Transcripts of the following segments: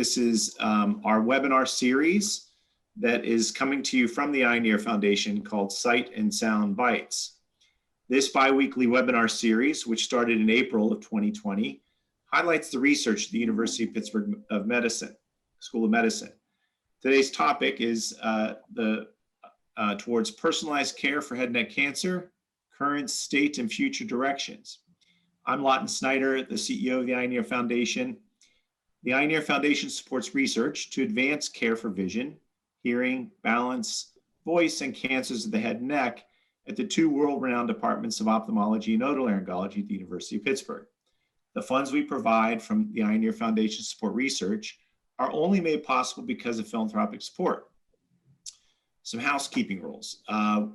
This is our webinar series that is coming to you from the Eye Foundation called Sight and Sound Bites. This bi-weekly webinar series, which started in April of 2020, highlights the research at the University of Pittsburgh School of Medicine. Today's topic is towards personalized care for head and neck cancer, current state and future directions. I'm Lawton Snyder, the CEO of the Eye Foundation. The Eye Foundation supports research to advance care for vision, hearing, balance, voice, and cancers of the head and neck at the two world-renowned departments of ophthalmology and otolaryngology at the University of Pittsburgh. The funds we provide from the Eye Foundation to support research are only made possible because of philanthropic support. Some housekeeping rules.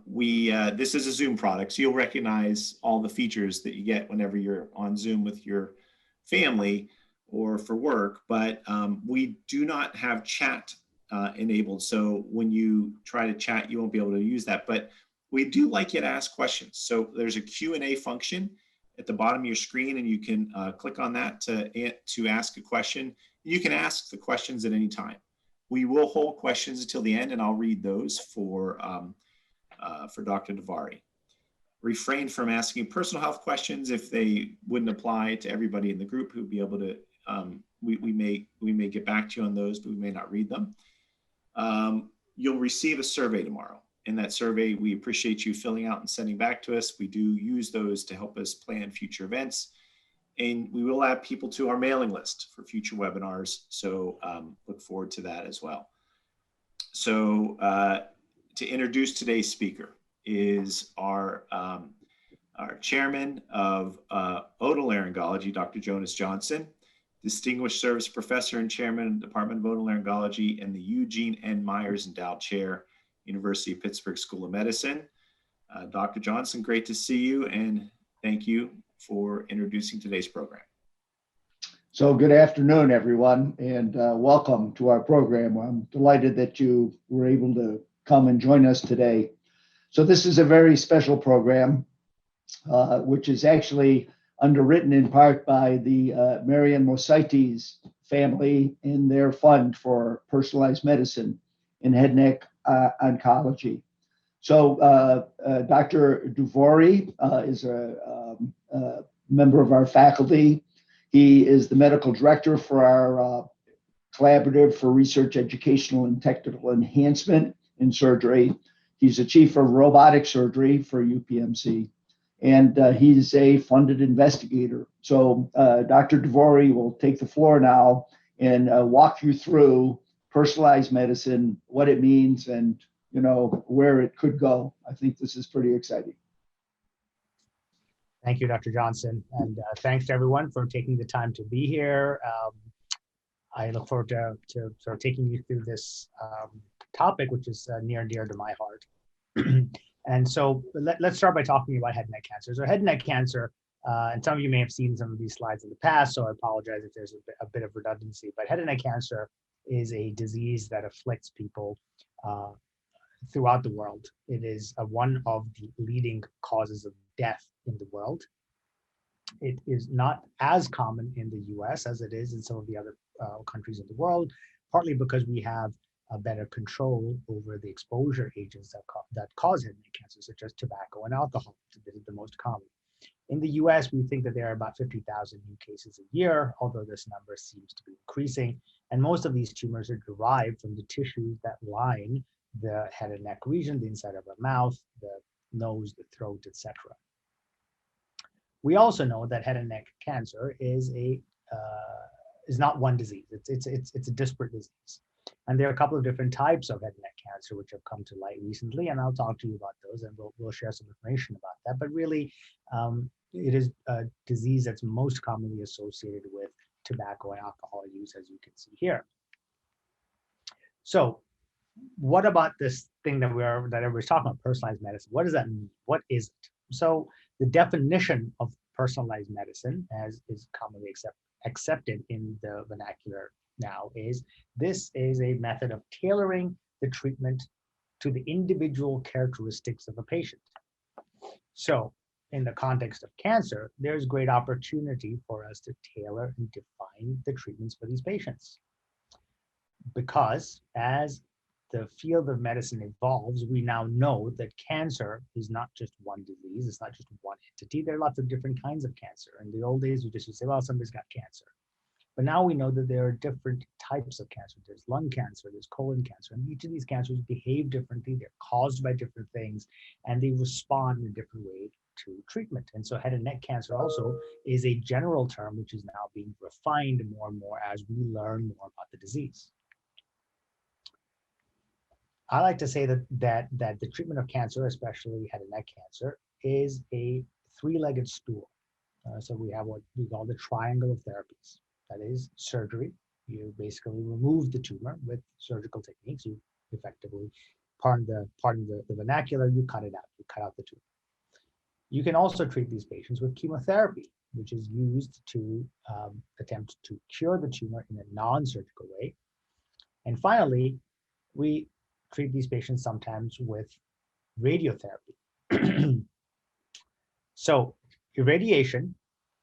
This is a Zoom product, so you'll recognize all the features that you get whenever you're on Zoom with your family or for work, but we do not have chat enabled. So when you try to chat, you won't be able to use that, but we do like you to ask questions. So there's a Q&A function at the bottom of your screen, and you can click on that to ask a question. You can ask the questions at any time. We will hold questions until the end, and I'll read those for Dr. Davari. Refrain from asking personal health questions if they wouldn't apply to everybody in the group who'd be able to. We may get back to you on those, but we may not read them. You'll receive a survey tomorrow. In that survey, we appreciate you filling out and sending back to us. We do use those to help us plan future events. And we will add people to our mailing list for future webinars. So look forward to that as well. So to introduce today's speaker is our chairman of otolaryngology, Dr. Jonas Johnson, Distinguished Service Professor and Chairman of the Department of Otolaryngology and the Eugene N. Myers Endowed Chair, University of Pittsburgh School of Medicine. Dr. Johnson, great to see you, and thank you for introducing today's program. So good afternoon, everyone, and welcome to our program. I'm delighted that you were able to come and join us today. So this is a very special program, which is actually underwritten in part by the Marian Mosaites family in their fund for personalized medicine in head and neck oncology. So Dr. Davari is a member of our faculty. He is the medical director for our Collaborative for Research, Educational, and Technical Enhancement in Surgery. He's the chief of robotic surgery for UPMC, and he's a funded investigator. So Dr. Davari will take the floor now and walk you through personalized medicine, what it means, and where it could go. I think this is pretty exciting. Thank you, Dr. Johnson, and thanks to everyone for taking the time to be here. I look forward to sort of taking you through this topic, which is near and dear to my heart. And so let's start by talking about head and neck cancer. So head and neck cancer, and some of you may have seen some of these slides in the past, so I apologize if there's a bit of redundancy, but head and neck cancer is a disease that afflicts people throughout the world. It is one of the leading causes of death in the world. It is not as common in the US as it is in some of the other countries in the world, partly because we have a better control over the exposure agents that cause head and neck cancer, such as tobacco and alcohol. This is the most common. In the US, we think that there are about 50,000 new cases a year, although this number seems to be increasing. And most of these tumors are derived from the tissues that line the head and neck region, the inside of the mouth, the nose, the throat, etc. We also know that head and neck cancer is not one disease. It's a disparate disease. And there are a couple of different types of head and neck cancer which have come to light recently, and I'll talk to you about those, and we'll share some information about that. But really, it is a disease that's most commonly associated with tobacco and alcohol use, as you can see here. So what about this thing that everybody's talking about, personalized medicine? What does that mean? What is it? So the definition of personalized medicine, as is commonly accepted in the vernacular now, is this is a method of tailoring the treatment to the individual characteristics of a patient. So in the context of cancer, there's great opportunity for us to tailor and define the treatments for these patients. because as the field of medicine evolves, we now know that cancer is not just one disease, it's not just one entity. There are lots of different kinds of cancer. In the old days, we just would say, well, somebody's got cancer. But now we know that there are different types of cancer. There's lung cancer, there's colon cancer, and each of these cancers behave differently. They're caused by different things, and they respond in a different way to treatment. And so head and neck cancer also is a general term, which is now being refined more and more as we learn more about the disease. I like to say that the treatment of cancer, especially head and neck cancer, is a three-legged stool. So we have what we call the triangle of therapies. That is surgery. You basically remove the tumor with surgical techniques. You effectively, pardon the vernacular, you cut it out. You cut out the tumor. You can also treat these patients with chemotherapy, which is used to attempt to cure the tumor in a non-surgical way. And finally, we treat these patients sometimes with radiotherapy. So irradiation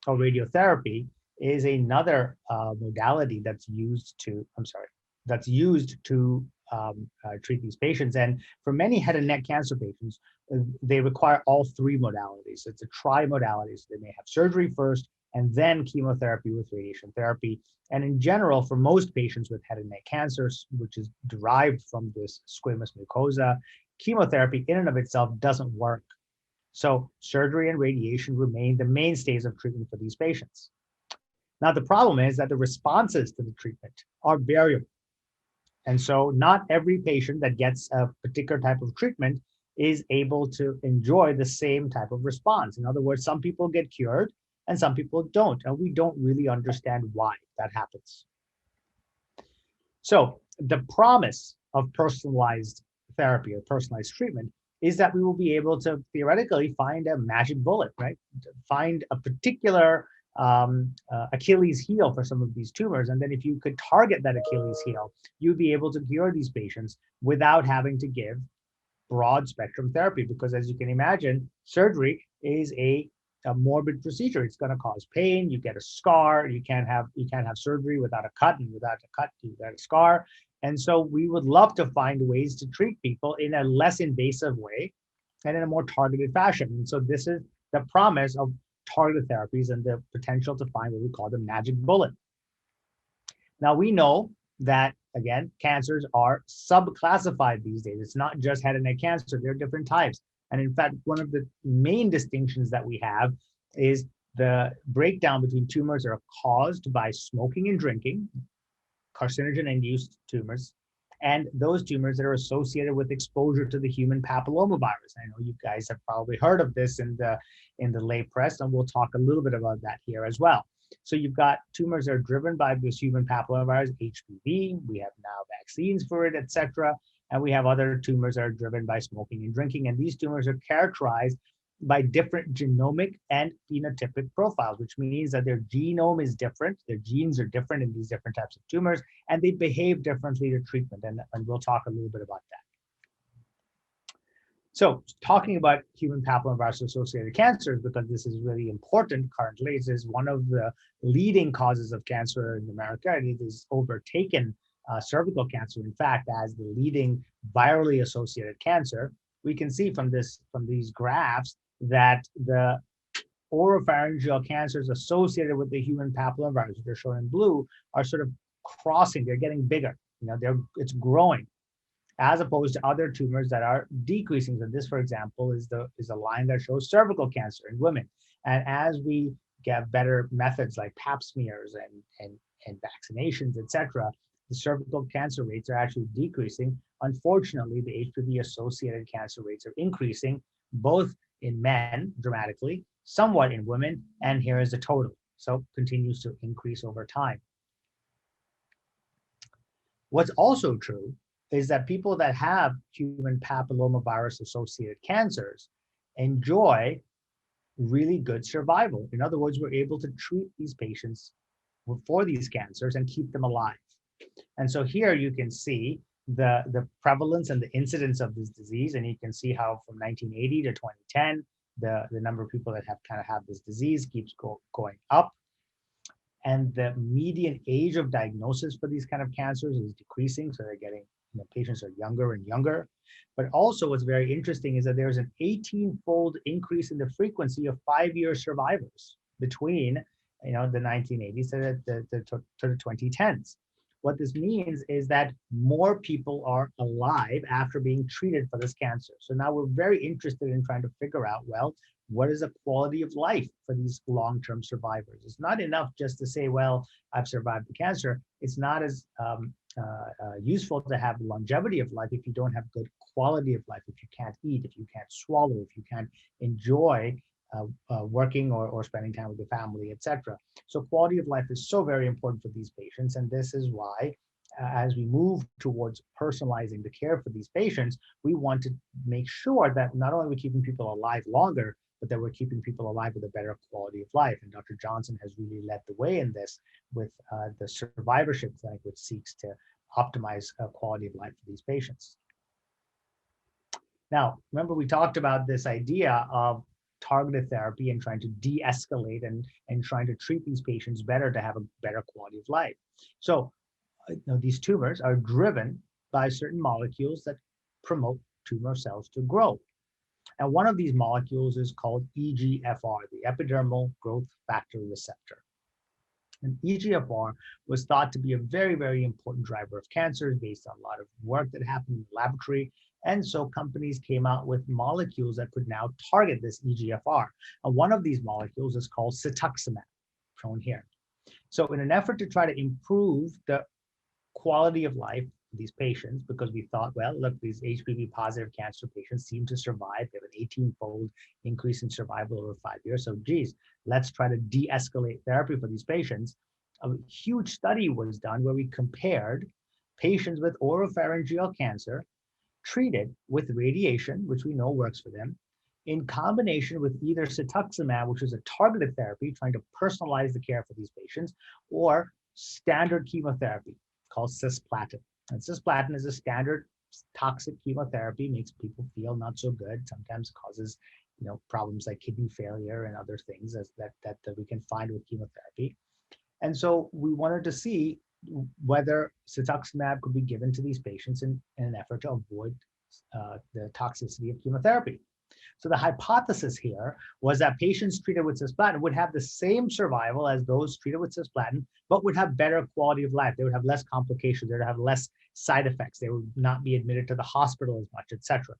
or radiotherapy is another modality that's used to, treat these patients. And for many head and neck cancer patients, they require all three modalities. It's a tri-modality. So they may have surgery first and then chemotherapy with radiation therapy. And in general, for most patients with head and neck cancers, which is derived from this squamous mucosa, chemotherapy in and of itself doesn't work. So surgery and radiation remain the mainstays of treatment for these patients. Now, the problem is that the responses to the treatment are variable. And so not every patient that gets a particular type of treatment is able to enjoy the same type of response. In other words, some people get cured and some people don't, and we don't really understand why that happens. So the promise of personalized therapy or personalized treatment is that we will be able to theoretically find a magic bullet, right? Find a particular Achilles heel for some of these tumors. And then if you could target that Achilles heel, you'd be able to cure these patients without having to give broad spectrum therapy. Because as you can imagine, surgery is a morbid procedure. It's going to cause pain. You get a scar. You can't have surgery without a cut, and without a cut, you get a scar. And so we would love to find ways to treat people in a less invasive way and in a more targeted fashion. And so this is the promise of targeted therapies and the potential to find what we call the magic bullet. Now we know that, again, cancers are subclassified these days. It's not just head and neck cancer, there are different types. And in fact, one of the main distinctions that we have is the breakdown between tumors that are caused by smoking and drinking, carcinogen-induced tumors, and those tumors that are associated with exposure to the human papillomavirus. I know you guys have probably heard of this in the lay press, and we'll talk a little bit about that here as well. So you've got tumors that are driven by this human papillomavirus, HPV. We have now vaccines for it, etc. And we have other tumors that are driven by smoking and drinking. And these tumors are characterized by different genomic and phenotypic profiles, which means that their genome is different, their genes are different in these different types of tumors, and they behave differently to treatment. And we'll talk a little bit about that. So talking about human papillomavirus-associated cancers, because this is really important currently, this is one of the leading causes of cancer in America, and it has overtaken cervical cancer, in fact, as the leading virally associated cancer. We can see from these graphs that the oropharyngeal cancers associated with the human papillomavirus, which are shown in blue, are sort of crossing. They're getting bigger. It's growing, as opposed to other tumors that are decreasing. So this, for example, is a line that shows cervical cancer in women. And as we get better methods like pap smears and vaccinations, etc., the cervical cancer rates are actually decreasing. Unfortunately, the HPV-associated cancer rates are increasing, both in men dramatically, somewhat in women, and here is the total. So continues to increase over time. What's also true is that people that have human papillomavirus-associated cancers enjoy really good survival. In other words, we're able to treat these patients for these cancers and keep them alive. And so here you can see the prevalence and the incidence of this disease, and you can see how from 1980 to 2010, the number of people that have this disease keeps going up. and the median age of diagnosis for these kind of cancers is decreasing. So they're getting, patients are younger and younger. But also what's very interesting is that there's an 18-fold increase in the frequency of 5-year survivors between, the 1980s to the 2010s. What this means is that more people are alive after being treated for this cancer. So now we're very interested in trying to figure out, well, what is the quality of life for these long-term survivors? It's not enough just to say, well, I've survived the cancer. It's not as useful to have longevity of life if you don't have good quality of life, if you can't eat, if you can't swallow, if you can't enjoy working or spending time with the family, etc. So quality of life is so very important for these patients. And this is why, as we move towards personalizing the care for these patients, we want to make sure that not only we're keeping people alive longer, but that we're keeping people alive with a better quality of life. And Dr. Johnson has really led the way in this with the survivorship clinic, which seeks to optimize quality of life for these patients. Now, remember we talked about this idea of targeted therapy and trying to de-escalate and trying to treat these patients better to have a better quality of life. So these tumors are driven by certain molecules that promote tumor cells to grow. And one of these molecules is called EGFR, the epidermal growth factor receptor. And EGFR was thought to be a very, very important driver of cancers based on a lot of work that happened in the laboratory. And so companies came out with molecules that could now target this EGFR. And one of these molecules is called cetuximab, shown here. So in an effort to try to improve the quality of life for these patients, because we thought, well, look, these HPV positive cancer patients seem to survive. They have an 18-fold increase in survival over 5 years. So geez, let's try to de-escalate therapy for these patients. A huge study was done where we compared patients with oropharyngeal cancer treated with radiation, which we know works for them, in combination with either cetuximab, which is a targeted therapy trying to personalize the care for these patients, or standard chemotherapy called cisplatin. And cisplatin is a standard toxic chemotherapy, makes people feel not so good, sometimes causes problems like kidney failure and other things that we can find with chemotherapy. And so we wanted to see whether cetuximab could be given to these patients in an effort to avoid the toxicity of chemotherapy. So the hypothesis here was that patients treated with cisplatin would have the same survival as those treated with cisplatin, but would have better quality of life. They would have less complications. They would have less side effects. They would not be admitted to the hospital as much, etc.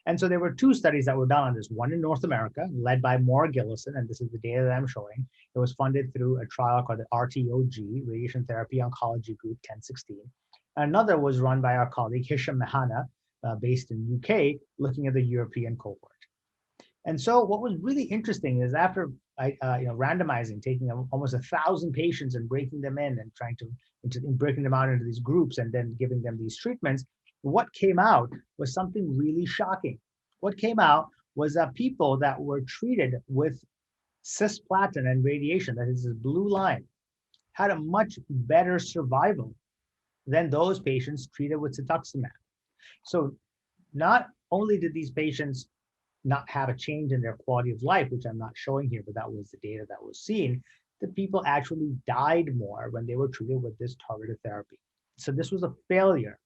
And so there were 2 studies that were done on this, one in North America, led by Maura Gillison, and this is the data that I'm showing. It was funded through a trial called the RTOG, Radiation Therapy Oncology Group 1016. Another was run by our colleague Hisham Mahana, based in UK, looking at the European cohort. And so what was really interesting is after randomizing, taking almost 1,000 patients and breaking them in and trying to breaking them out into these groups and then giving them these treatments, what came out was something really shocking. What came out was that people that were treated with cisplatin and radiation, that is this blue line, had a much better survival than those patients treated with cetuximab. So not only did these patients not have a change in their quality of life, which I'm not showing here, but that was the data that was seen, the people actually died more when they were treated with this targeted therapy. So this was a failure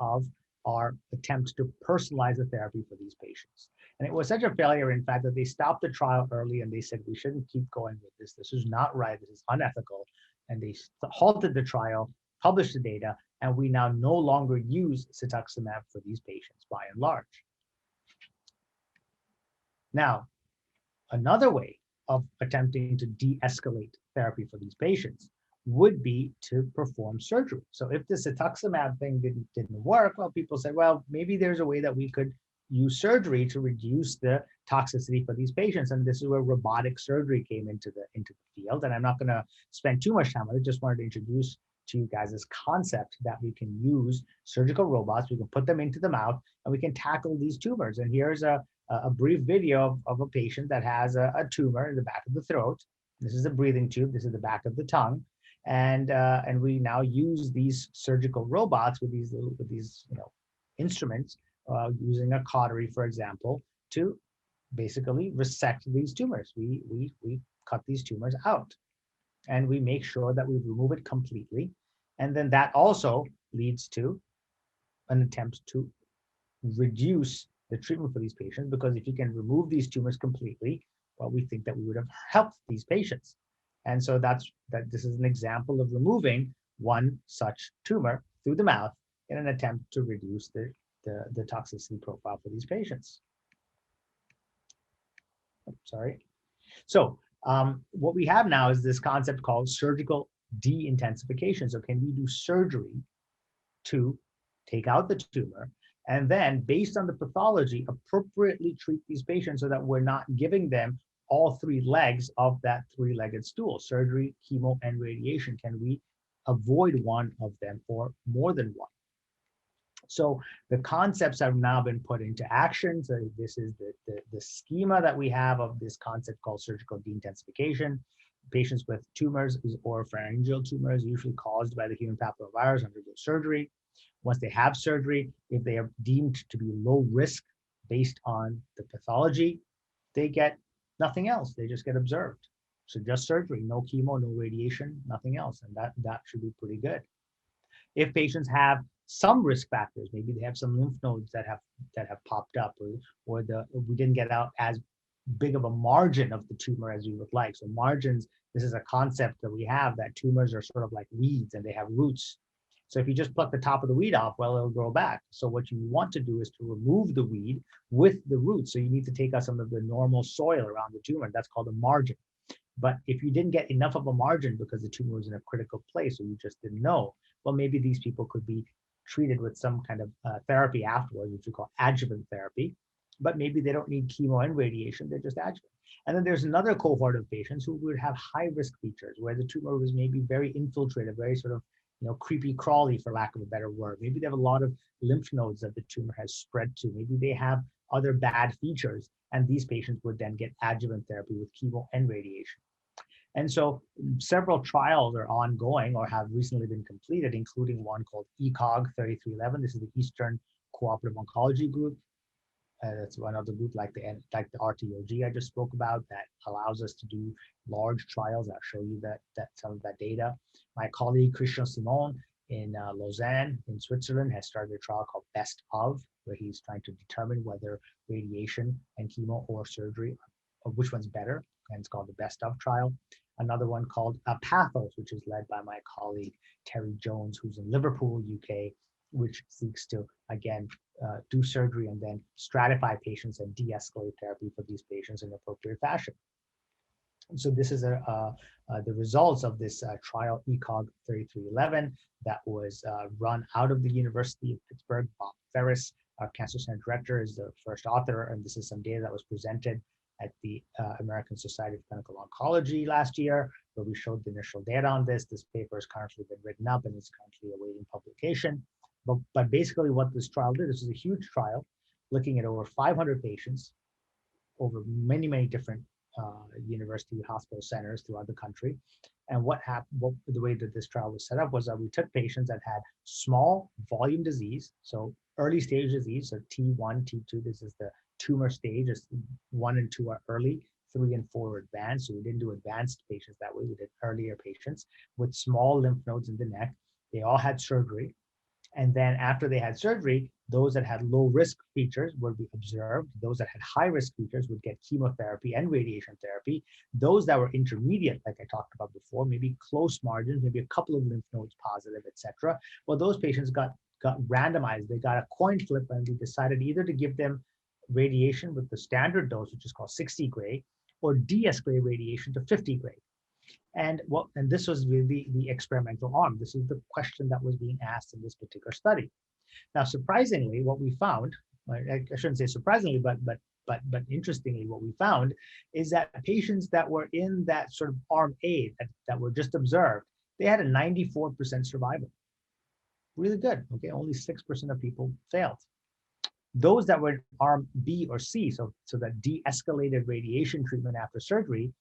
of our attempt to personalize the therapy for these patients. And it was such a failure, in fact, that they stopped the trial early and they said, we shouldn't keep going with this. This is not right. This is unethical. And they halted the trial, published the data, and we now no longer use cetuximab for these patients by and large. Now, another way of attempting to de-escalate therapy for these patients would be to perform surgery. So if the cetuximab thing didn't work, well, people said, well, maybe there's a way that we could use surgery to reduce the toxicity for these patients. And this is where robotic surgery came into the field. And I'm not going to spend too much time on it. Just wanted to introduce to you guys this concept that we can use surgical robots. We can put them into the mouth and we can tackle these tumors. And here's a brief video of a patient that has a tumor in the back of the throat. This is a breathing tube. This is the back of the tongue. And we now use these surgical robots with these instruments, using a cautery, for example, to basically resect these tumors. We cut these tumors out. and we make sure that we remove it completely. And then that also leads to an attempt to reduce the treatment for these patients, because if you can remove these tumors completely, well, we think that we would have helped these patients. And so this is an example of removing one such tumor through the mouth in an attempt to reduce the toxicity profile for these patients. Sorry. So what we have now is this concept called surgical de-intensification. So can we do surgery to take out the tumor, and then based on the pathology, appropriately treat these patients so that we're not giving them all three legs of that three-legged stool: surgery, chemo, and radiation? Can we avoid one of them or more than one? So the concepts have now been put into action. So this is the schema that we have of this concept called surgical de-intensification. Patients with tumors or pharyngeal tumors, usually caused by the human papillomavirus, undergo surgery. Once they have surgery, if they are deemed to be low risk based on the pathology, they get nothing else. They just get observed. So just surgery, no chemo, no radiation, nothing else. And that should be pretty good. If patients have some risk factors, maybe they have some lymph nodes that have popped up, or we didn't get out as big of a margin of the tumor as we would like. So margins, this is a concept that we have, that tumors are sort of like weeds and they have roots. So if you just pluck the top of the weed off, well, it'll grow back. So what you want to do is to remove the weed with the roots. So you need to take out some of the normal soil around the tumor. That's called a margin. But if you didn't get enough of a margin because the tumor was in a critical place or you just didn't know, well, maybe these people could be treated with some kind of therapy afterwards, which we call adjuvant therapy. But maybe they don't need chemo and radiation, they're just adjuvant. And then there's another cohort of patients who would have high risk features, where the tumor was maybe very infiltrated, very sort of, creepy crawly, for lack of a better word. Maybe they have a lot of lymph nodes that the tumor has spread to. Maybe they have other bad features, and these patients would then get adjuvant therapy with chemo and radiation. And so several trials are ongoing or have recently been completed, including one called ECOG 3311. This is the Eastern Cooperative Oncology Group. That's one of the group like the RTOG I just spoke about, that allows us to do large trials. I'll show you that some of that data. My colleague Christian Simon in Lausanne in Switzerland has started a trial called Best Of, where he's trying to determine whether radiation and chemo or surgery, or which one's better, and it's called the Best Of trial. Another one called Pathos, which is led by my colleague Terry Jones, who's in Liverpool, UK, which seeks to, again, do surgery and then stratify patients and de-escalate therapy for these patients in appropriate fashion. And so this is the results of this trial ECOG 3311 that was run out of the University of Pittsburgh. Bob Ferris, our cancer center director, is the first author, and this is some data that was presented at the American Society of Clinical Oncology last year, where we showed the initial data on this. This paper has currently been written up and is currently awaiting publication. But basically what this trial did, this is a huge trial looking at over 500 patients over many, many different university hospital centers throughout the country. And what happened, the way that this trial was set up was that we took patients that had small volume disease, so early stage disease, so T1, T2, this is the tumor stage, 1 and 2 are early, 3 and 4 are advanced. So we didn't do advanced patients that way, we did earlier patients with small lymph nodes in the neck. They all had surgery. And then after they had surgery, those that had low risk features would be observed. Those that had high risk features would get chemotherapy and radiation therapy. Those that were intermediate, like I talked about before, maybe close margins, maybe a couple of lymph nodes positive, etc. Well, those patients got randomized. They got a coin flip, and we decided either to give them radiation with the standard dose, which is called 60 gray, or de-escalate radiation to 50 gray. And this was really the experimental arm. This is the question that was being asked in this particular study. Now, surprisingly, what we found, I shouldn't say surprisingly, but interestingly, what we found is that patients that were in that sort of arm A that were just observed, they had a 94% survival. Really good. Okay, only 6% of people failed. Those that were in arm B or C, so that de-escalated radiation treatment after surgery,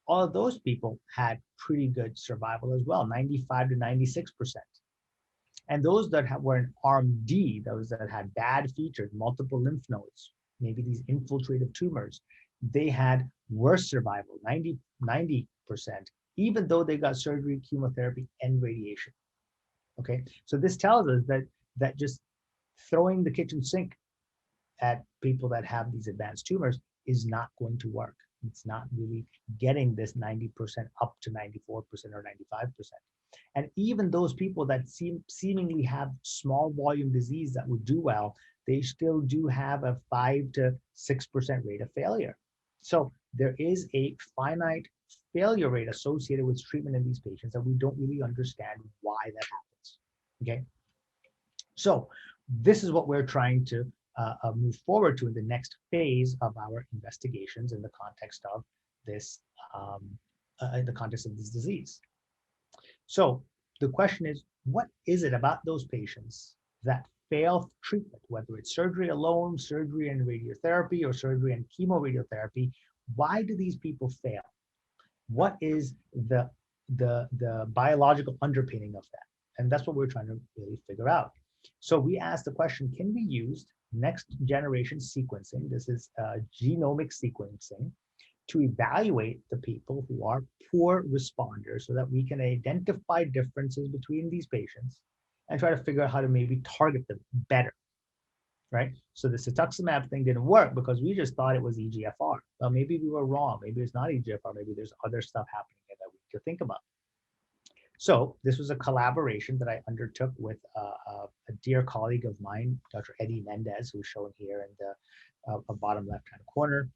all of those people had pretty good survival as well, 95 to 96%. And those that were in arm D, those that had bad features, multiple lymph nodes, maybe these infiltrative tumors, they had worse survival, 90%, even though they got surgery, chemotherapy, and radiation. Okay, so this tells us that just throwing the kitchen sink at people that have these advanced tumors is not going to work. It's not really getting this 90% up to 94% or 95%. And even those people that seemingly have small volume disease that would do well, they still do have a 5 to 6% rate of failure. So there is a finite failure rate associated with treatment in these patients, and we don't really understand why that happens. Okay, so this is what we're trying to move forward to in the next phase of our investigations in the context of this disease. So the question is, what is it about those patients that fail treatment, whether it's surgery alone, surgery and radiotherapy, or surgery and chemoradiotherapy? Why do these people fail? What is the biological underpinning of that? And that's what we're trying to really figure out. So we asked the question, can we use next generation sequencing, this is genomic sequencing, to evaluate the people who are poor responders so that we can identify differences between these patients and try to figure out how to maybe target them better, right? So the cetuximab thing didn't work because we just thought it was EGFR. Well, maybe we were wrong. Maybe it's not EGFR. Maybe there's other stuff happening here that we need to think about. So this was a collaboration that I undertook with a dear colleague of mine, Dr. Eddie Mendez, who's shown here in the bottom left-hand corner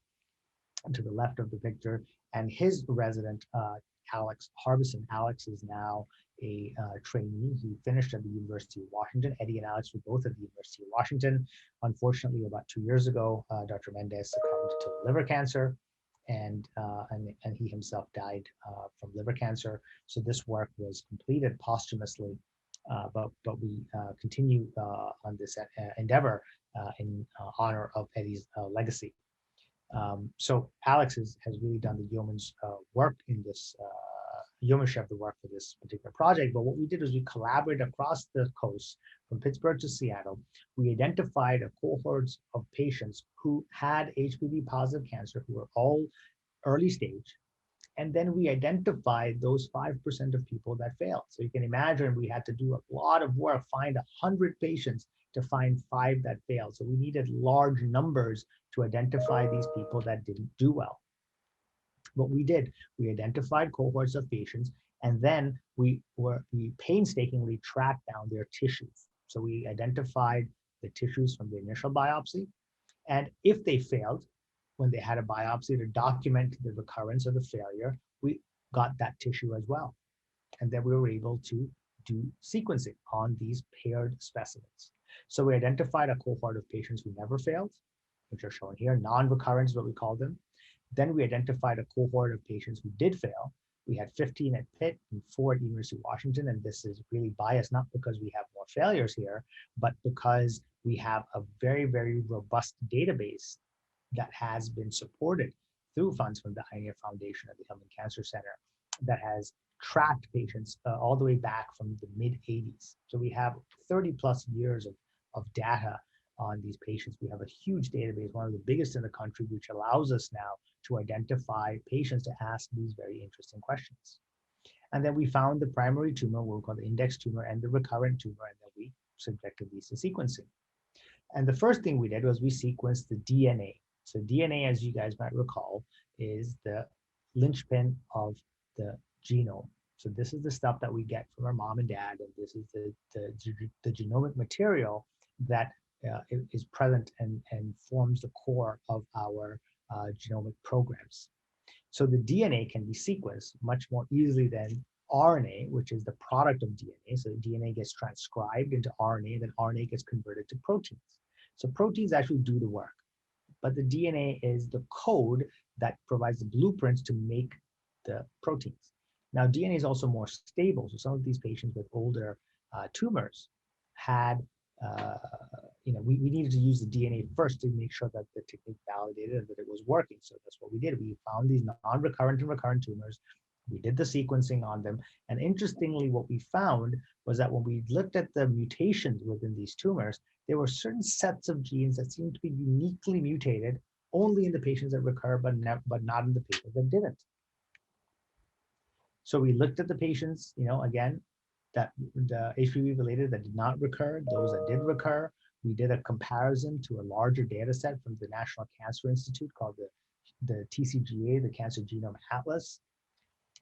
to the left of the picture, and his resident, Alex Harbison. Alex is now a trainee. He finished at the University of Washington. Eddie and Alex were both at the University of Washington. Unfortunately, about 2 years ago, Dr. Mendez succumbed to liver cancer, and he himself died from liver cancer. So this work was completed posthumously, but we continue on this endeavor in honor of Eddie's legacy. So Alex has really done the yeoman's work in this, yeomanship the work for this particular project. But what we did is we collaborated across the coast from Pittsburgh to Seattle. We identified a cohort of patients who had HPV positive cancer, who were all early stage. And then we identified those 5% of people that failed. So you can imagine we had to do a lot of work, find 100 patients to find 5 that failed. So we needed large numbers to identify these people that didn't do well. What we did, we identified cohorts of patients, and then we painstakingly tracked down their tissues. So we identified the tissues from the initial biopsy, and if they failed, when they had a biopsy to document the recurrence or the failure, we got that tissue as well. And then we were able to do sequencing on these paired specimens. So we identified a cohort of patients who never failed, which are shown here, non-recurrent is what we call them. Then we identified a cohort of patients who did fail. We had 15 at Pitt and 4 at University of Washington, and this is really biased, not because we have more failures here, but because we have a very, very robust database that has been supported through funds from the H&N Foundation at the H&N Cancer Center that has tracked patients all the way back from the mid-80s. So we have 30 plus years of data on these patients. We have a huge database, one of the biggest in the country, which allows us now to identify patients to ask these very interesting questions. And then we found the primary tumor, what we call the index tumor, and the recurrent tumor, and then we subjected these to sequencing. And the first thing we did was we sequenced the DNA. So DNA, as you guys might recall, is the linchpin of the genome. So this is the stuff that we get from our mom and dad, and this is the genomic material that is present and forms the core of our genomic programs. So the DNA can be sequenced much more easily than RNA, which is the product of DNA. So DNA gets transcribed into RNA, then RNA gets converted to proteins. So proteins actually do the work, but the DNA is the code that provides the blueprints to make the proteins. Now, DNA is also more stable. So some of these patients with older tumors had, we needed to use the DNA first to make sure that the technique validated and that it was working. So that's what we did. We found these non-recurrent and recurrent tumors. We did the sequencing on them. And interestingly, what we found was that when we looked at the mutations within these tumors, there were certain sets of genes that seemed to be uniquely mutated only in the patients that recur, but not in the patients that didn't. So we looked at the patients, again, that the HPV related that did not recur, those that did recur. We did a comparison to a larger data set from the National Cancer Institute called the TCGA, the Cancer Genome Atlas.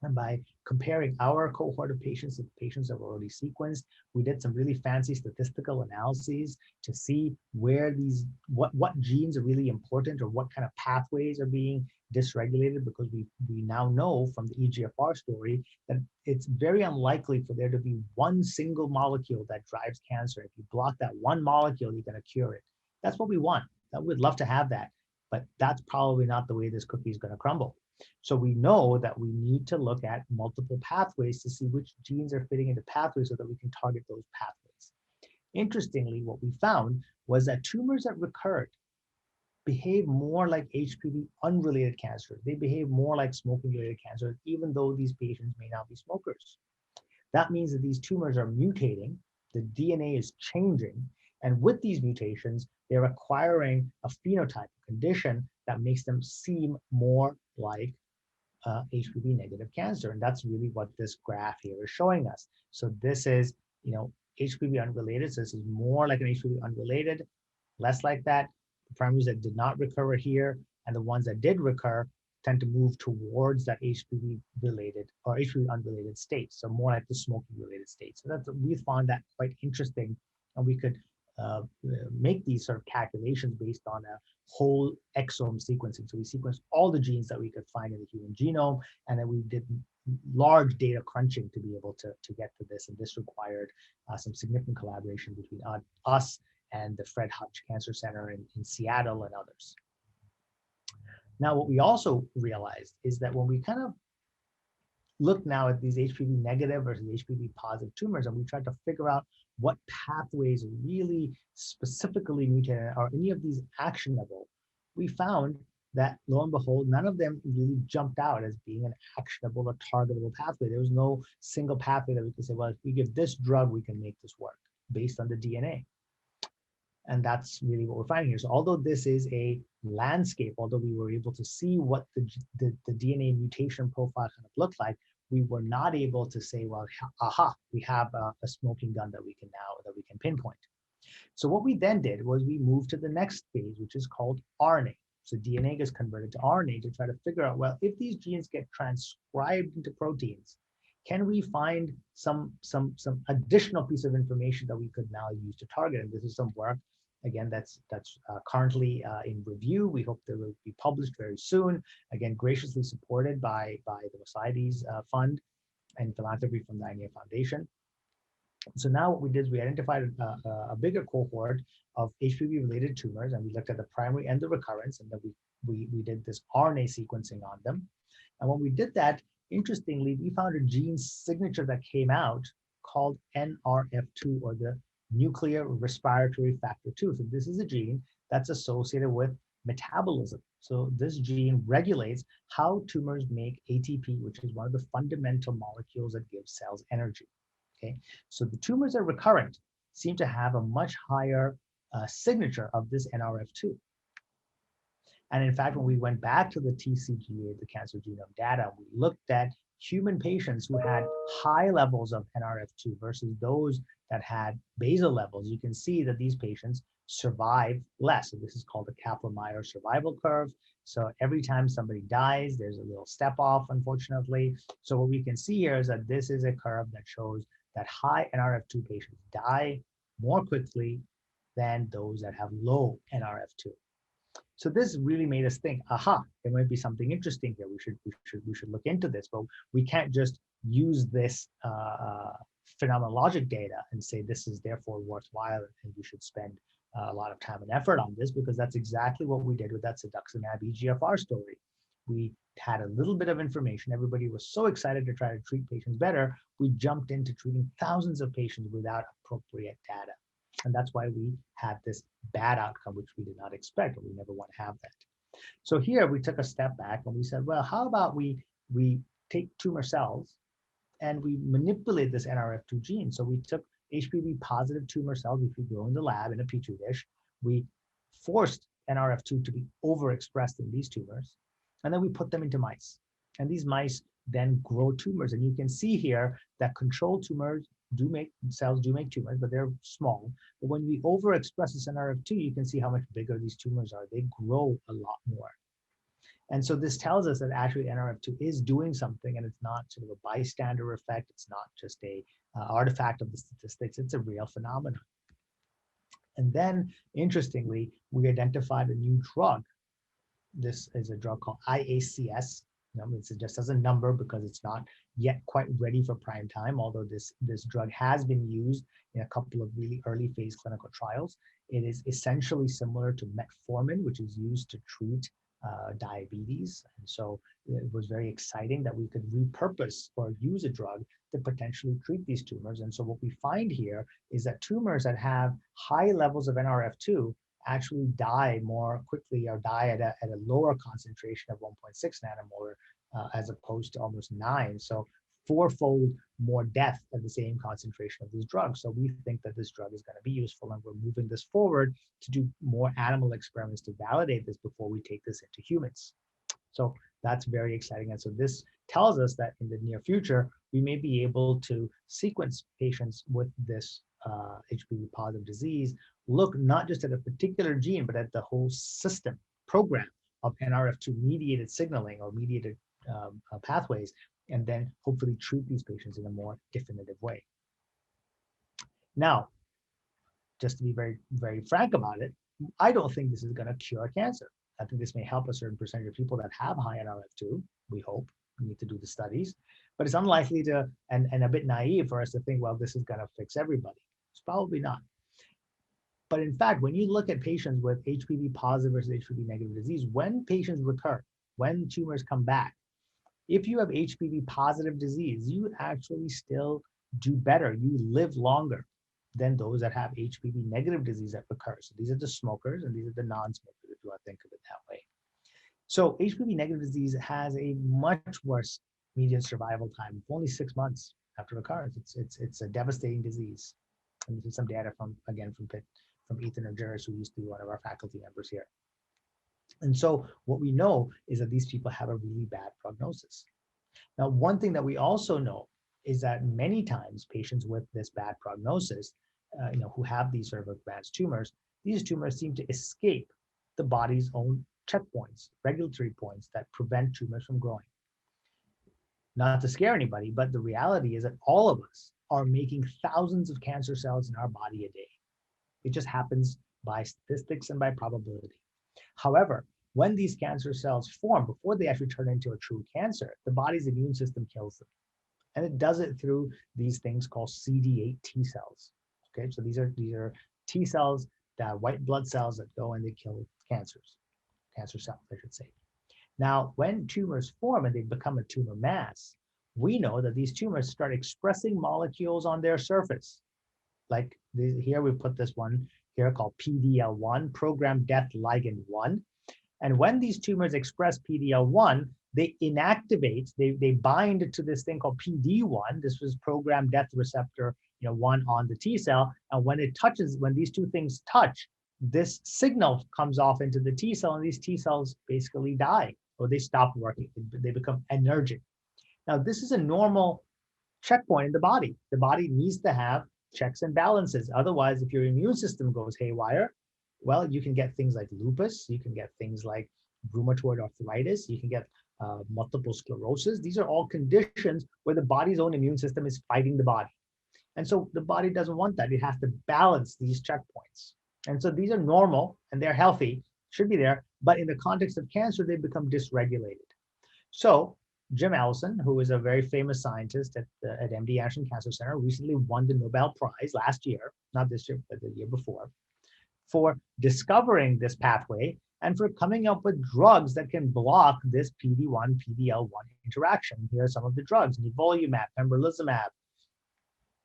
And by comparing our cohort of patients with patients that were already sequenced, we did some really fancy statistical analyses to see where what genes are really important or what kind of pathways are being dysregulated, because we now know from the EGFR story that it's very unlikely for there to be one single molecule that drives cancer. If you block that one molecule, you're going to cure it. That's what we want. We'd love to have that, but that's probably not the way this cookie is going to crumble. So we know that we need to look at multiple pathways to see which genes are fitting into pathways so that we can target those pathways. Interestingly, what we found was that tumors that recurred behave more like HPV unrelated cancers. They behave more like smoking related cancers, even though these patients may not be smokers. That means that these tumors are mutating, the DNA is changing, and with these mutations, they're acquiring a phenotype, a condition that makes them seem more like HPV negative cancer. And that's really what this graph here is showing us. So this is, HPV unrelated. So this is more like an HPV unrelated, less like that. The parameters that did not recur are here, and the ones that did recur tend to move towards that HPV related or HPV unrelated state. So more like the smoking related state. So we found that quite interesting, and we could make these sort of calculations based on a whole exome sequencing. So we sequenced all the genes that we could find in the human genome, and then we did large data crunching to be able to get to this. And this required some significant collaboration between us and the Fred Hutch Cancer Center in Seattle and others. Now, what we also realized is that when we kind of look now at these HPV negative versus HPV positive tumors, and we tried to figure out what pathways really specifically mutated, are any of these actionable, we found that, lo and behold, none of them really jumped out as being an actionable or targetable pathway. There was no single pathway that we could say, well, if we give this drug, we can make this work based on the DNA. And that's really what we're finding here. So although this is a landscape, although we were able to see what the DNA mutation profile kind of looked like, we were not able to say, well, aha, we have a smoking gun that we can pinpoint. So what we then did was we moved to the next phase, which is called RNA. So DNA gets converted to RNA to try to figure out, well, if these genes get transcribed into proteins, can we find some additional piece of information that we could now use to target? And this is some work, again, that's currently in review. We hope that will be published very soon. Again, graciously supported by the Mercedes Fund and philanthropy from the INEA Foundation. So now what we did is we identified a bigger cohort of HPV-related tumors, and we looked at the primary and the recurrence, and then we did this RNA sequencing on them. And when we did that, interestingly, we found a gene signature that came out called NRF2, or the nuclear respiratory factor 2. So this is a gene that's associated with metabolism. So this gene regulates how tumors make ATP, which is one of the fundamental molecules that gives cells energy. Okay, so the tumors that are recurrent seem to have a much higher signature of this NRF2. And in fact, when we went back to the TCGA, the cancer genome data, we looked at human patients who had high levels of NRF2 versus those that had basal levels. You can see that these patients survive less. So this is called the Kaplan-Meier survival curve. So every time somebody dies, there's a little step off, unfortunately. So what we can see here is that this is a curve that shows that high NRF2 patients die more quickly than those that have low NRF2. So this really made us think, aha, there might be something interesting here. We should look into this, but we can't just use this phenomenologic data and say this is therefore worthwhile and we should spend a lot of time and effort on this, because that's exactly what we did with that cetuximab EGFR story. We had a little bit of information. Everybody was so excited to try to treat patients better. We jumped into treating thousands of patients without appropriate data. And that's why we had this bad outcome, which we did not expect, and we never want to have that. So here we took a step back and we said, well, how about we take tumor cells and we manipulate this NRF2 gene. So we took HPV positive tumor cells, which we grow in the lab in a petri dish. We forced NRF2 to be overexpressed in these tumors, and then we put them into mice. And these mice then grow tumors. And you can see here that control tumors cells do make tumors, but they're small. But when we overexpress this NRF2, you can see how much bigger these tumors are. They grow a lot more. And so this tells us that actually NRF2 is doing something, and it's not sort of a bystander effect. It's not just a artifact of the statistics. It's a real phenomenon. And then, interestingly, we identified a new drug. This is a drug called IACS. It just as a number because it's not yet quite ready for prime time, although this drug has been used in a couple of really early phase clinical trials. It is essentially similar to metformin, which is used to treat diabetes. And so it was very exciting that we could repurpose or use a drug to potentially treat these tumors. And so what we find here is that tumors that have high levels of NRF2 actually die more quickly or die at a lower concentration of 1.6 nanomolar as opposed to almost 9. So fourfold more death at the same concentration of these drugs. So we think that this drug is going to be useful, and we're moving this forward to do more animal experiments to validate this before we take this into humans. So that's very exciting. And so this tells us that in the near future, we may be able to sequence patients with this HPV positive disease, look not just at a particular gene, but at the whole system program of NRF2 mediated signaling or mediated pathways, and then hopefully treat these patients in a more definitive way. Now, just to be very, very frank about it, I don't think this is going to cure cancer. I think this may help a certain percentage of people that have high NRF2, we hope. We need to do the studies, but it's unlikely to, and a bit naive for us to think, well, this is going to fix everybody. It's probably not. But in fact, when you look at patients with HPV positive versus HPV negative disease, when patients recur, when tumors come back, if you have HPV positive disease, you actually still do better. You live longer than those that have HPV negative disease that recurs. So these are the smokers and these are the non-smokers, if you want to think of it that way. So HPV negative disease has a much worse median survival time, only 6 months after recurrence. It's a devastating disease. And this is some data from Ethan and Juris, who used to be one of our faculty members here. And so what we know is that these people have a really bad prognosis. Now, one thing that we also know is that many times patients with this bad prognosis, who have these sort of advanced tumors, these tumors seem to escape the body's own checkpoints, regulatory points that prevent tumors from growing. Not to scare anybody, but the reality is that all of us are making thousands of cancer cells in our body a day. It just happens by statistics and by probability. However, when these cancer cells form, before they actually turn into a true cancer, the body's immune system kills them. And it does it through these things called CD8 T cells. Okay, so these are T cells, that white blood cells that go and they kill cancer cells, I should say. Now, when tumors form and they become a tumor mass, we know that these tumors start expressing molecules on their surface. Like here we put this one here called PDL1, programmed death ligand 1. And when these tumors express PDL1, they inactivate, they bind to this thing called PD1. This was programmed death receptor 1 on the T cell. And when these two things touch, this signal comes off into the T cell, and these T cells basically die, or they stop working. They become anergic. Now, this is a normal checkpoint in the body. The body needs to have checks and balances. Otherwise, if your immune system goes haywire, well, you can get things like lupus, you can get things like rheumatoid arthritis, you can get multiple sclerosis. These are all conditions where the body's own immune system is fighting the body. And so the body doesn't want that. It has to balance these checkpoints. And so these are normal and they're healthy, should be there, but in the context of cancer, they become dysregulated. So Jim Allison, who is a very famous scientist at MD Anderson Cancer Center, recently won the Nobel Prize last year, not this year, but the year before, for discovering this pathway and for coming up with drugs that can block this PD1, PDL1 interaction. Here are some of the drugs: nivolumab, pembrolizumab,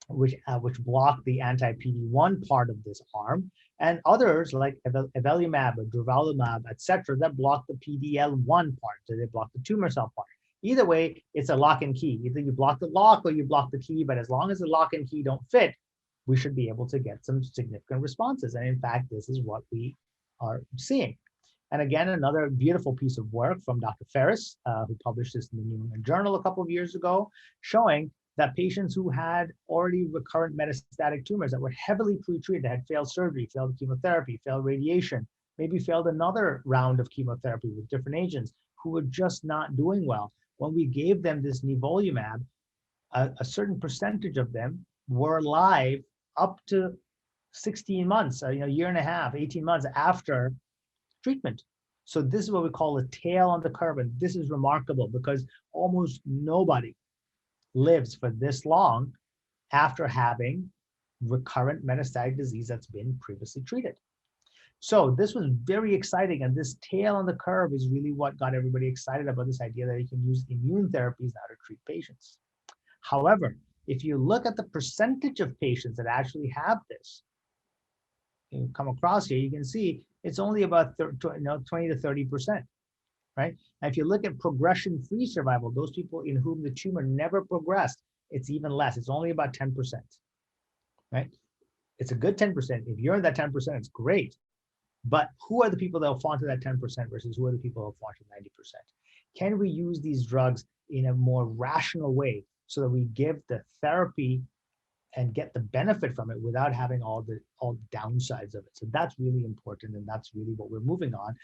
which block the anti-PD1 part of this arm, and others like avelumab or durvalumab, etc., that block the PDL1 part, so they block the tumor cell part. Either way, it's a lock and key. Either you block the lock or you block the key, but as long as the lock and key don't fit, we should be able to get some significant responses. And in fact, this is what we are seeing. And again, another beautiful piece of work from Dr. Ferris, who published this in the New England Journal a couple of years ago, showing that patients who had already recurrent metastatic tumors that were heavily pretreated, had failed surgery, failed chemotherapy, failed radiation, maybe failed another round of chemotherapy with different agents, who were just not doing well. When we gave them this nivolumab, a certain percentage of them were alive up to 16 months, a year and a half, 18 months after treatment. So this is what we call a tail on the curve. And this is remarkable because almost nobody lives for this long after having recurrent metastatic disease that's been previously treated. So this was very exciting. And this tail on the curve is really what got everybody excited about this idea that you can use immune therapies now to treat patients. However, if you look at the percentage of patients that actually have this, you come across here, you can see it's only about 20 to 30%, right? And if you look at progression-free survival, those people in whom the tumor never progressed, it's even less. It's only about 10%, right? It's a good 10%. If you're in that 10%, it's great. But who are the people that will fall into that 10% versus who are the people that will fall into 90%? Can we use these drugs in a more rational way so that we give the therapy and get the benefit from it without having all the downsides of it? So that's really important, and that's really what we're moving on.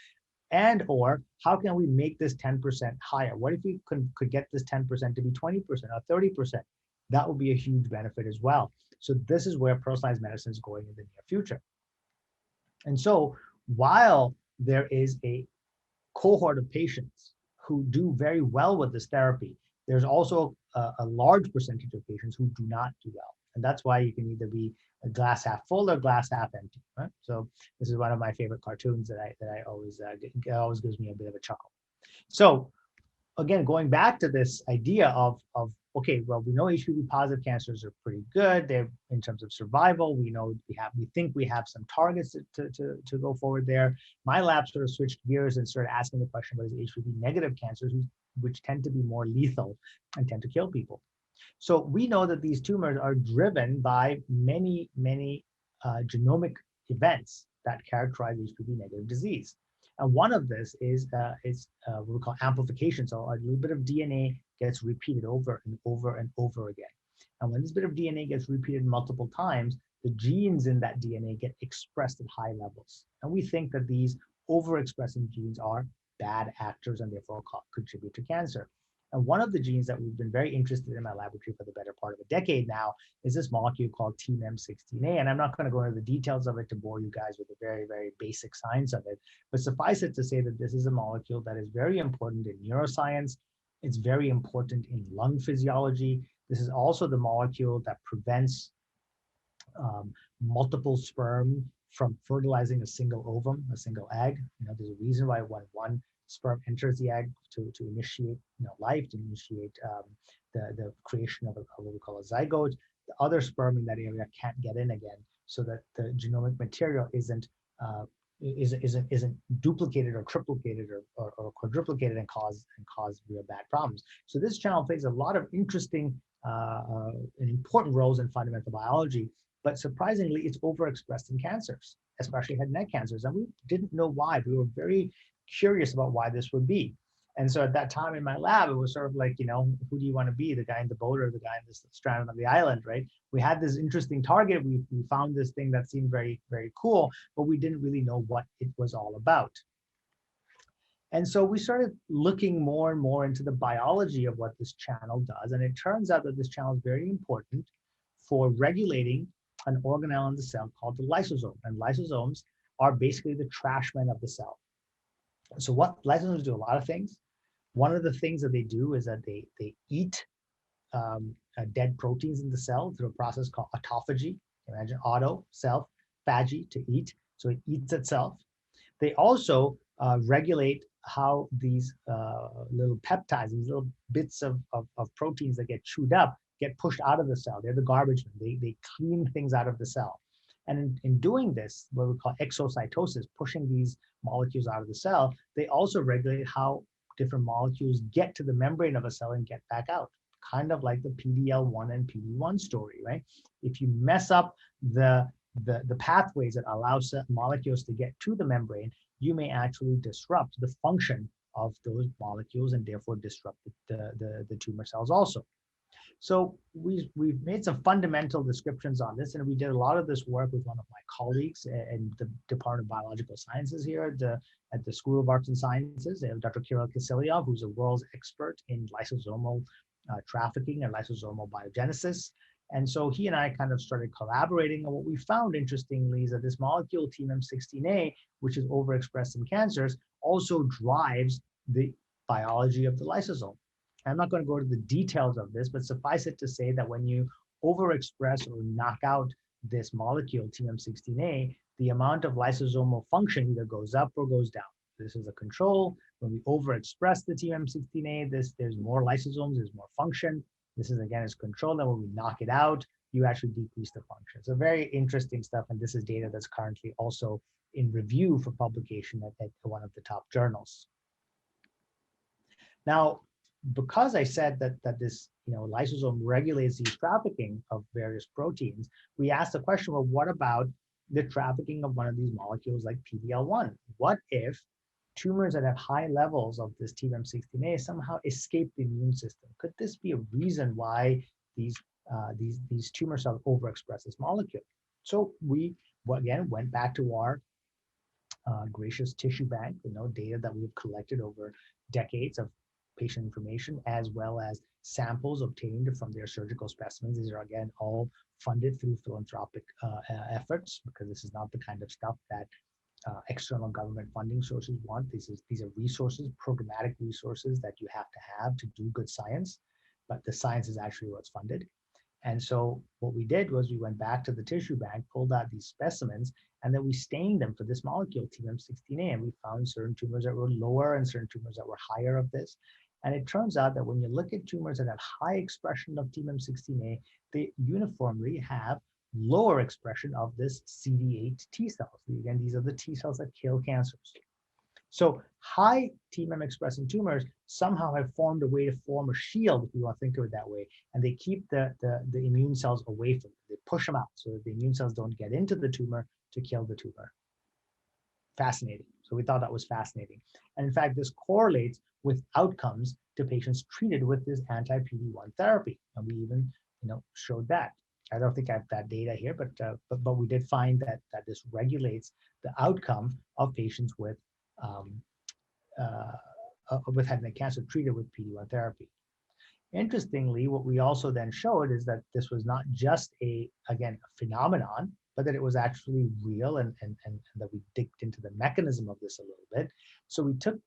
And or how can we make this 10% higher? What if we could get this 10% to be 20% or 30%? That would be a huge benefit as well. So this is where personalized medicine is going in the near future. And so while there is a cohort of patients who do very well with this therapy, there's also a large percentage of patients who do not do well. And that's why you can either be a glass half full or glass half empty, right? So this is one of my favorite cartoons that I always always gives me a bit of a chuckle. So again, going back to this idea of okay, well, we know HPV positive cancers are pretty good. They're in terms of survival. We know we think we have some targets to go forward there. My lab sort of switched gears and started asking the question about these HPV negative cancers, which tend to be more lethal and tend to kill people. So we know that these tumors are driven by many genomic events that characterize HPV negative disease. And one of this is what we call amplification. So a little bit of DNA gets repeated over and over and over again. And when this bit of DNA gets repeated multiple times, the genes in that DNA get expressed at high levels. And we think that these overexpressing genes are bad actors and therefore contribute to cancer. And one of the genes that we've been very interested in my laboratory for the better part of a decade now is this molecule called TMEM16A. And I'm not going to go into the details of it to bore you guys with the very basic science of it, but suffice it to say that this is a molecule that is very important in neuroscience. It's very important in lung physiology. This is also the molecule that prevents multiple sperm from fertilizing a single ovum, a single egg. There's a reason why when one sperm enters the egg to initiate life, to initiate the creation of what we call a zygote, the other sperm in that area can't get in again, so that the genomic material isn't duplicated or triplicated or quadruplicated and cause real bad problems. So this channel plays a lot of interesting and important roles in fundamental biology, but surprisingly, it's overexpressed in cancers, especially head and neck cancers, and we didn't know why. We were very curious about why this would be. And so at that time in my lab, it was sort of like, who do you want to be, the guy in the boat or the guy in this strand on the island, right? We had this interesting target. We found this thing that seemed very cool, but we didn't really know what it was all about. And so we started looking more and more into the biology of what this channel does. And it turns out that this channel is very important for regulating an organelle in the cell called the lysosome. And lysosomes are basically the trash men of the cell. So what lysosomes do a lot of things. One of the things that they do is that they eat dead proteins in the cell through a process called autophagy. Imagine auto, self, phagy, to eat. So it eats itself. They also regulate how these little peptides, these little bits of proteins that get chewed up, get pushed out of the cell. They're the garbage men. They clean things out of the cell. And in doing this, what we call exocytosis, pushing these molecules out of the cell, they also regulate how different molecules get to the membrane of a cell and get back out. Kind of like the PD-L1 and PD-1 story, right? If you mess up the the pathways that allow molecules to get to the membrane, you may actually disrupt the function of those molecules and therefore disrupt the tumor cells also. So we've made some fundamental descriptions on this, and we did a lot of this work with one of my colleagues in the Department of Biological Sciences here at the School of Arts and Sciences, Dr. Kirill Kisilyov, who's a world's expert in lysosomal trafficking and lysosomal biogenesis. And so he and I kind of started collaborating, and what we found, interestingly, is that this molecule TMM16A, which is overexpressed in cancers, also drives the biology of the lysosome. I'm not going to go to the details of this, but suffice it to say that when you overexpress or knock out this molecule TMM16A, the amount of lysosomal function either goes up or goes down. This is a control. When we overexpress the TMM16A, there's more lysosomes, there's more function. This is, again, is control. And when we knock it out, you actually decrease the function. So very interesting stuff. And this is data that's currently also in review for publication at one of the top journals. Now, because I said that this lysosome regulates the trafficking of various proteins, we asked the question, well, what about the trafficking of one of these molecules like PD-L1? What if tumors that have high levels of this TMM16A somehow escape the immune system? Could this be a reason why these tumor cells overexpress this molecule? So we, again, went back to our gracious tissue bank, data that we've collected over decades of patient information, as well as samples obtained from their surgical specimens. These are, again, all funded through philanthropic efforts, because this is not the kind of stuff that external government funding sources want. These are resources, programmatic resources that you have to do good science, but the science is actually what's funded. And so what we did was we went back to the tissue bank, pulled out these specimens, and then we stained them for this molecule TMM16A, and we found certain tumors that were lower and certain tumors that were higher of this. And it turns out that when you look at tumors that have high expression of TMM16A, they uniformly have lower expression of this CD8 T cells. Again, these are the T cells that kill cancers. So high TMM expressing tumors somehow have formed a way to form a shield, if you want to think of it that way, and they keep the immune cells away from it. They push them out so that the immune cells don't get into the tumor to kill the tumor. Fascinating. So we thought that was fascinating. And in fact, this correlates with outcomes to patients treated with this anti-PD-1 therapy. And we even showed that. I don't think I have that data here, but we did find that this regulates the outcome of patients with head and neck cancer treated with PD-1 therapy. Interestingly, what we also then showed is that this was not just a phenomenon, but that it was actually real, and that we digged into the mechanism of this a little bit. So we took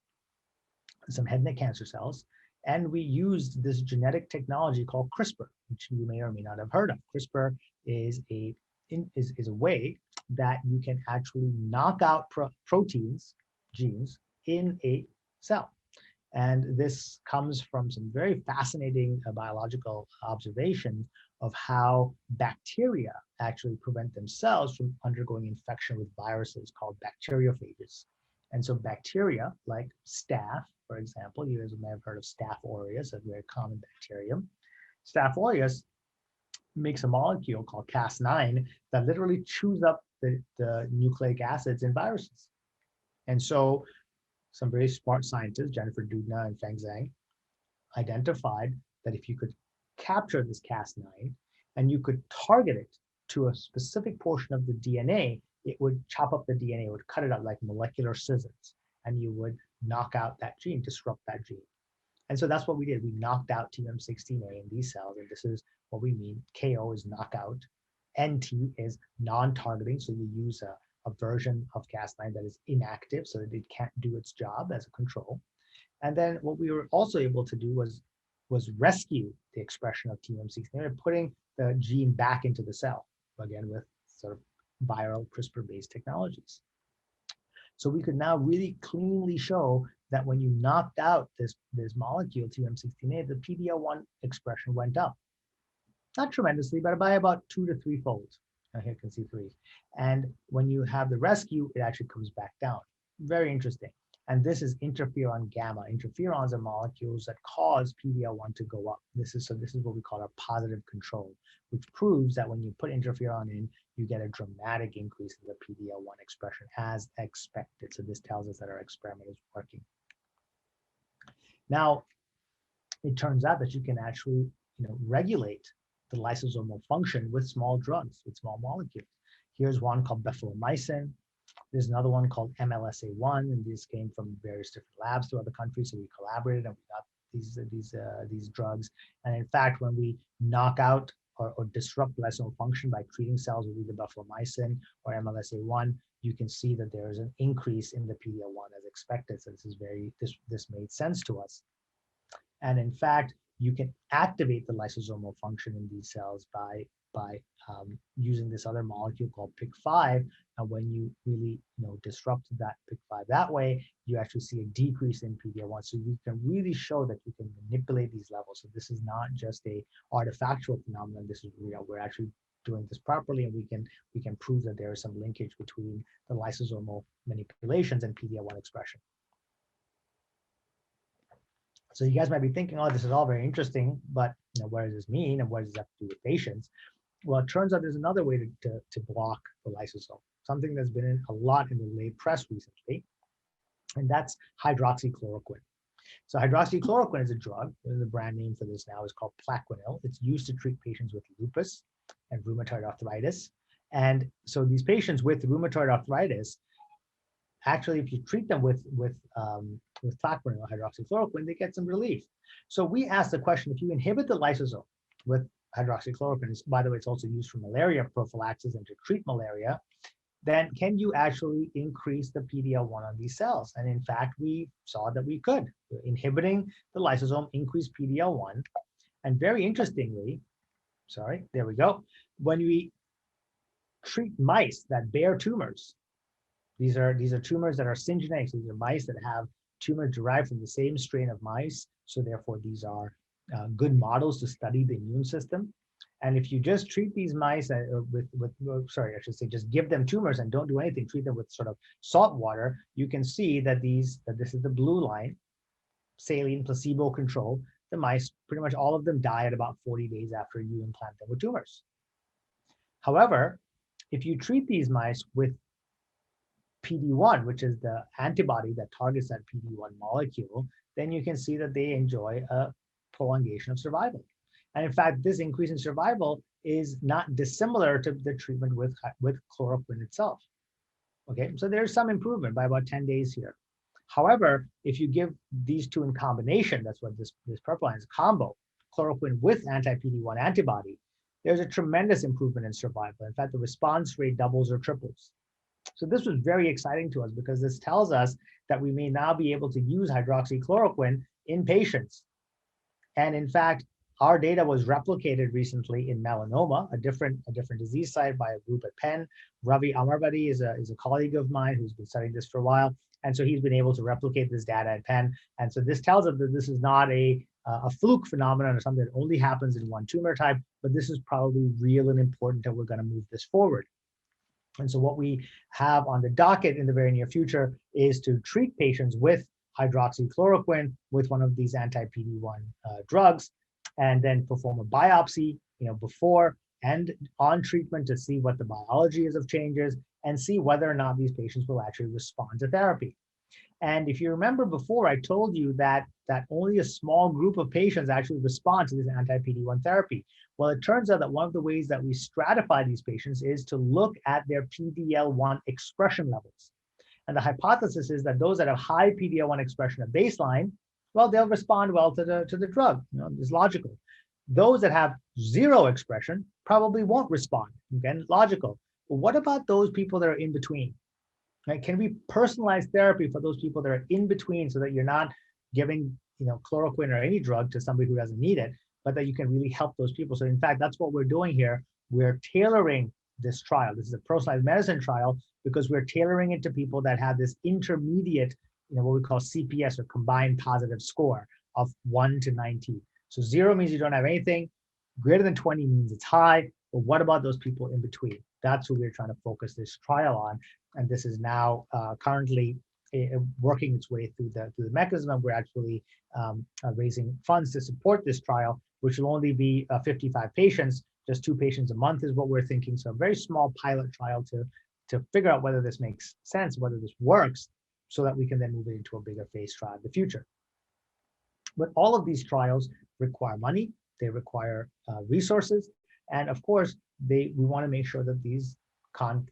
some head and neck cancer cells, and we used this genetic technology called CRISPR, which you may or may not have heard of. CRISPR is a way that you can actually knock out genes in a cell. And this comes from some very fascinating biological observations of how bacteria actually prevent themselves from undergoing infection with viruses called bacteriophages. And so bacteria like staph, for example, you guys may have heard of Staph aureus, a very common bacterium. Staph aureus makes a molecule called Cas9 that literally chews up the nucleic acids in viruses. And so some very smart scientists, Jennifer Doudna and Feng Zhang, identified that if you could capture this Cas9 and you could target it to a specific portion of the DNA, it would chop up the DNA, it would cut it up like molecular scissors, and you would knock out that gene, disrupt that gene. And so that's what we did. We knocked out TMM16A in these cells, and this is what we mean. KO is knockout. NT is non-targeting, so you use a version of Cas9 that is inactive so that it can't do its job as a control. And then what we were also able to do was rescue the expression of TMM16A, putting the gene back into the cell, again with sort of viral CRISPR-based technologies. So we could now really cleanly show that when you knocked out this molecule TMM16A, the PD-L1 expression went up. Not tremendously, but by about 2 to 3-fold. Here you can see 3. And when you have the rescue, it actually comes back down. Very interesting. And this is interferon gamma. Interferons are molecules that cause PD-L1 to go up. This is what we call a positive control, which proves that when you put interferon in, you get a dramatic increase in the PD-L1 expression as expected. So this tells us that our experiment is working. Now, it turns out that you can actually, regulate the lysosomal function with small drugs, with small molecules. Here's one called beflomycin. There's another one called MLSA1, and these came from various different labs throughout the country. So we collaborated and we got these drugs. And in fact, when we knock out or disrupt lysosomal function by treating cells with either beflomycin or MLSA1, you can see that there is an increase in the PD-L1 as expected. So this made sense to us. And in fact, you can activate the lysosomal function in these cells by using this other molecule called PIK5. And when you really disrupt that PIK5 that way, you actually see a decrease in PD-L1. So you can really show that you can manipulate these levels. So this is not just a artifactual phenomenon. This is we're actually doing this properly, and we can prove that there is some linkage between the lysosomal manipulations and PD-L1 expression. So you guys might be thinking, oh, this is all very interesting, but what does this mean and what does this have to do with patients? Well, it turns out there's another way to block the lysosome, something that's been in a lot in the lay press recently, and that's hydroxychloroquine. So hydroxychloroquine is a drug. The brand name for this now is called Plaquenil. It's used to treat patients with lupus and rheumatoid arthritis. And so these patients with rheumatoid arthritis, actually, if you treat them with Plaquenil, hydroxychloroquine, they get some relief. So we asked the question, if you inhibit the lysosome with hydroxychloroquine, by the way, it's also used for malaria prophylaxis and to treat malaria, then can you actually increase the PD-L1 on these cells? And in fact, we saw that we could. Inhibiting the lysosome increased PD-L1. And very interestingly, there we go. When we treat mice that bear tumors, these are tumors that are syngeneic. These are mice that have tumors derived from the same strain of mice. So therefore, these are good models to study the immune system. And if you just treat these mice just give them tumors and don't do anything, treat them with sort of salt water, you can see that this is the blue line, saline placebo control. The mice, pretty much all of them die at about 40 days after you implant them with tumors. However, if you treat these mice with PD-1, which is the antibody that targets that PD-1 molecule, then you can see that they enjoy a prolongation of survival. And in fact, this increase in survival is not dissimilar to the treatment with chloroquine itself. Okay, so there's some improvement by about 10 days here. However, if you give these two in combination, that's what this purple line is, combo, chloroquine with anti-PD-1 antibody, there's a tremendous improvement in survival. In fact, the response rate doubles or triples. So this was very exciting to us because this tells us that we may now be able to use hydroxychloroquine in patients. And in fact, our data was replicated recently in melanoma, a different disease site by a group at Penn. Ravi Amarvati is a colleague of mine who's been studying this for a while. And so he's been able to replicate this data at Penn. And so this tells us that this is not a fluke phenomenon or something that only happens in one tumor type, but this is probably real and important, and we're going to move this forward. And so what we have on the docket in the very near future is to treat patients with hydroxychloroquine with one of these anti-PD-1 drugs, and then perform a biopsy, before and on treatment to see what the biology is of changes and see whether or not these patients will actually respond to therapy. And if you remember before, I told you that only a small group of patients actually respond to this anti-PD-1 therapy. Well, it turns out that one of the ways that we stratify these patients is to look at their PD-L1 expression levels. And the hypothesis is that those that have high PD-L1 expression at baseline, well, they'll respond well to the drug. It's logical. Those that have zero expression probably won't respond. Again, logical. But what about those people that are in between? Right? Can we personalize therapy for those people that are in between so that you're not giving chloroquine or any drug to somebody who doesn't need it, but that you can really help those people? So in fact, that's what we're doing here. We're tailoring this trial. This is a personalized medicine trial because we're tailoring it to people that have this intermediate, what we call CPS, or combined positive score, of 1 to 19. So 0 means you don't have anything. Greater than 20 means it's high. But what about those people in between? That's who we're trying to focus this trial on. And this is now currently working its way through the mechanism. And we're actually raising funds to support this trial, which will only be 55 patients, just 2 patients a month is what we're thinking. So a very small pilot trial to figure out whether this makes sense, whether this works, so that we can then move it into a bigger phase trial in the future. But all of these trials require money, they require resources, and of course, we want to make sure that these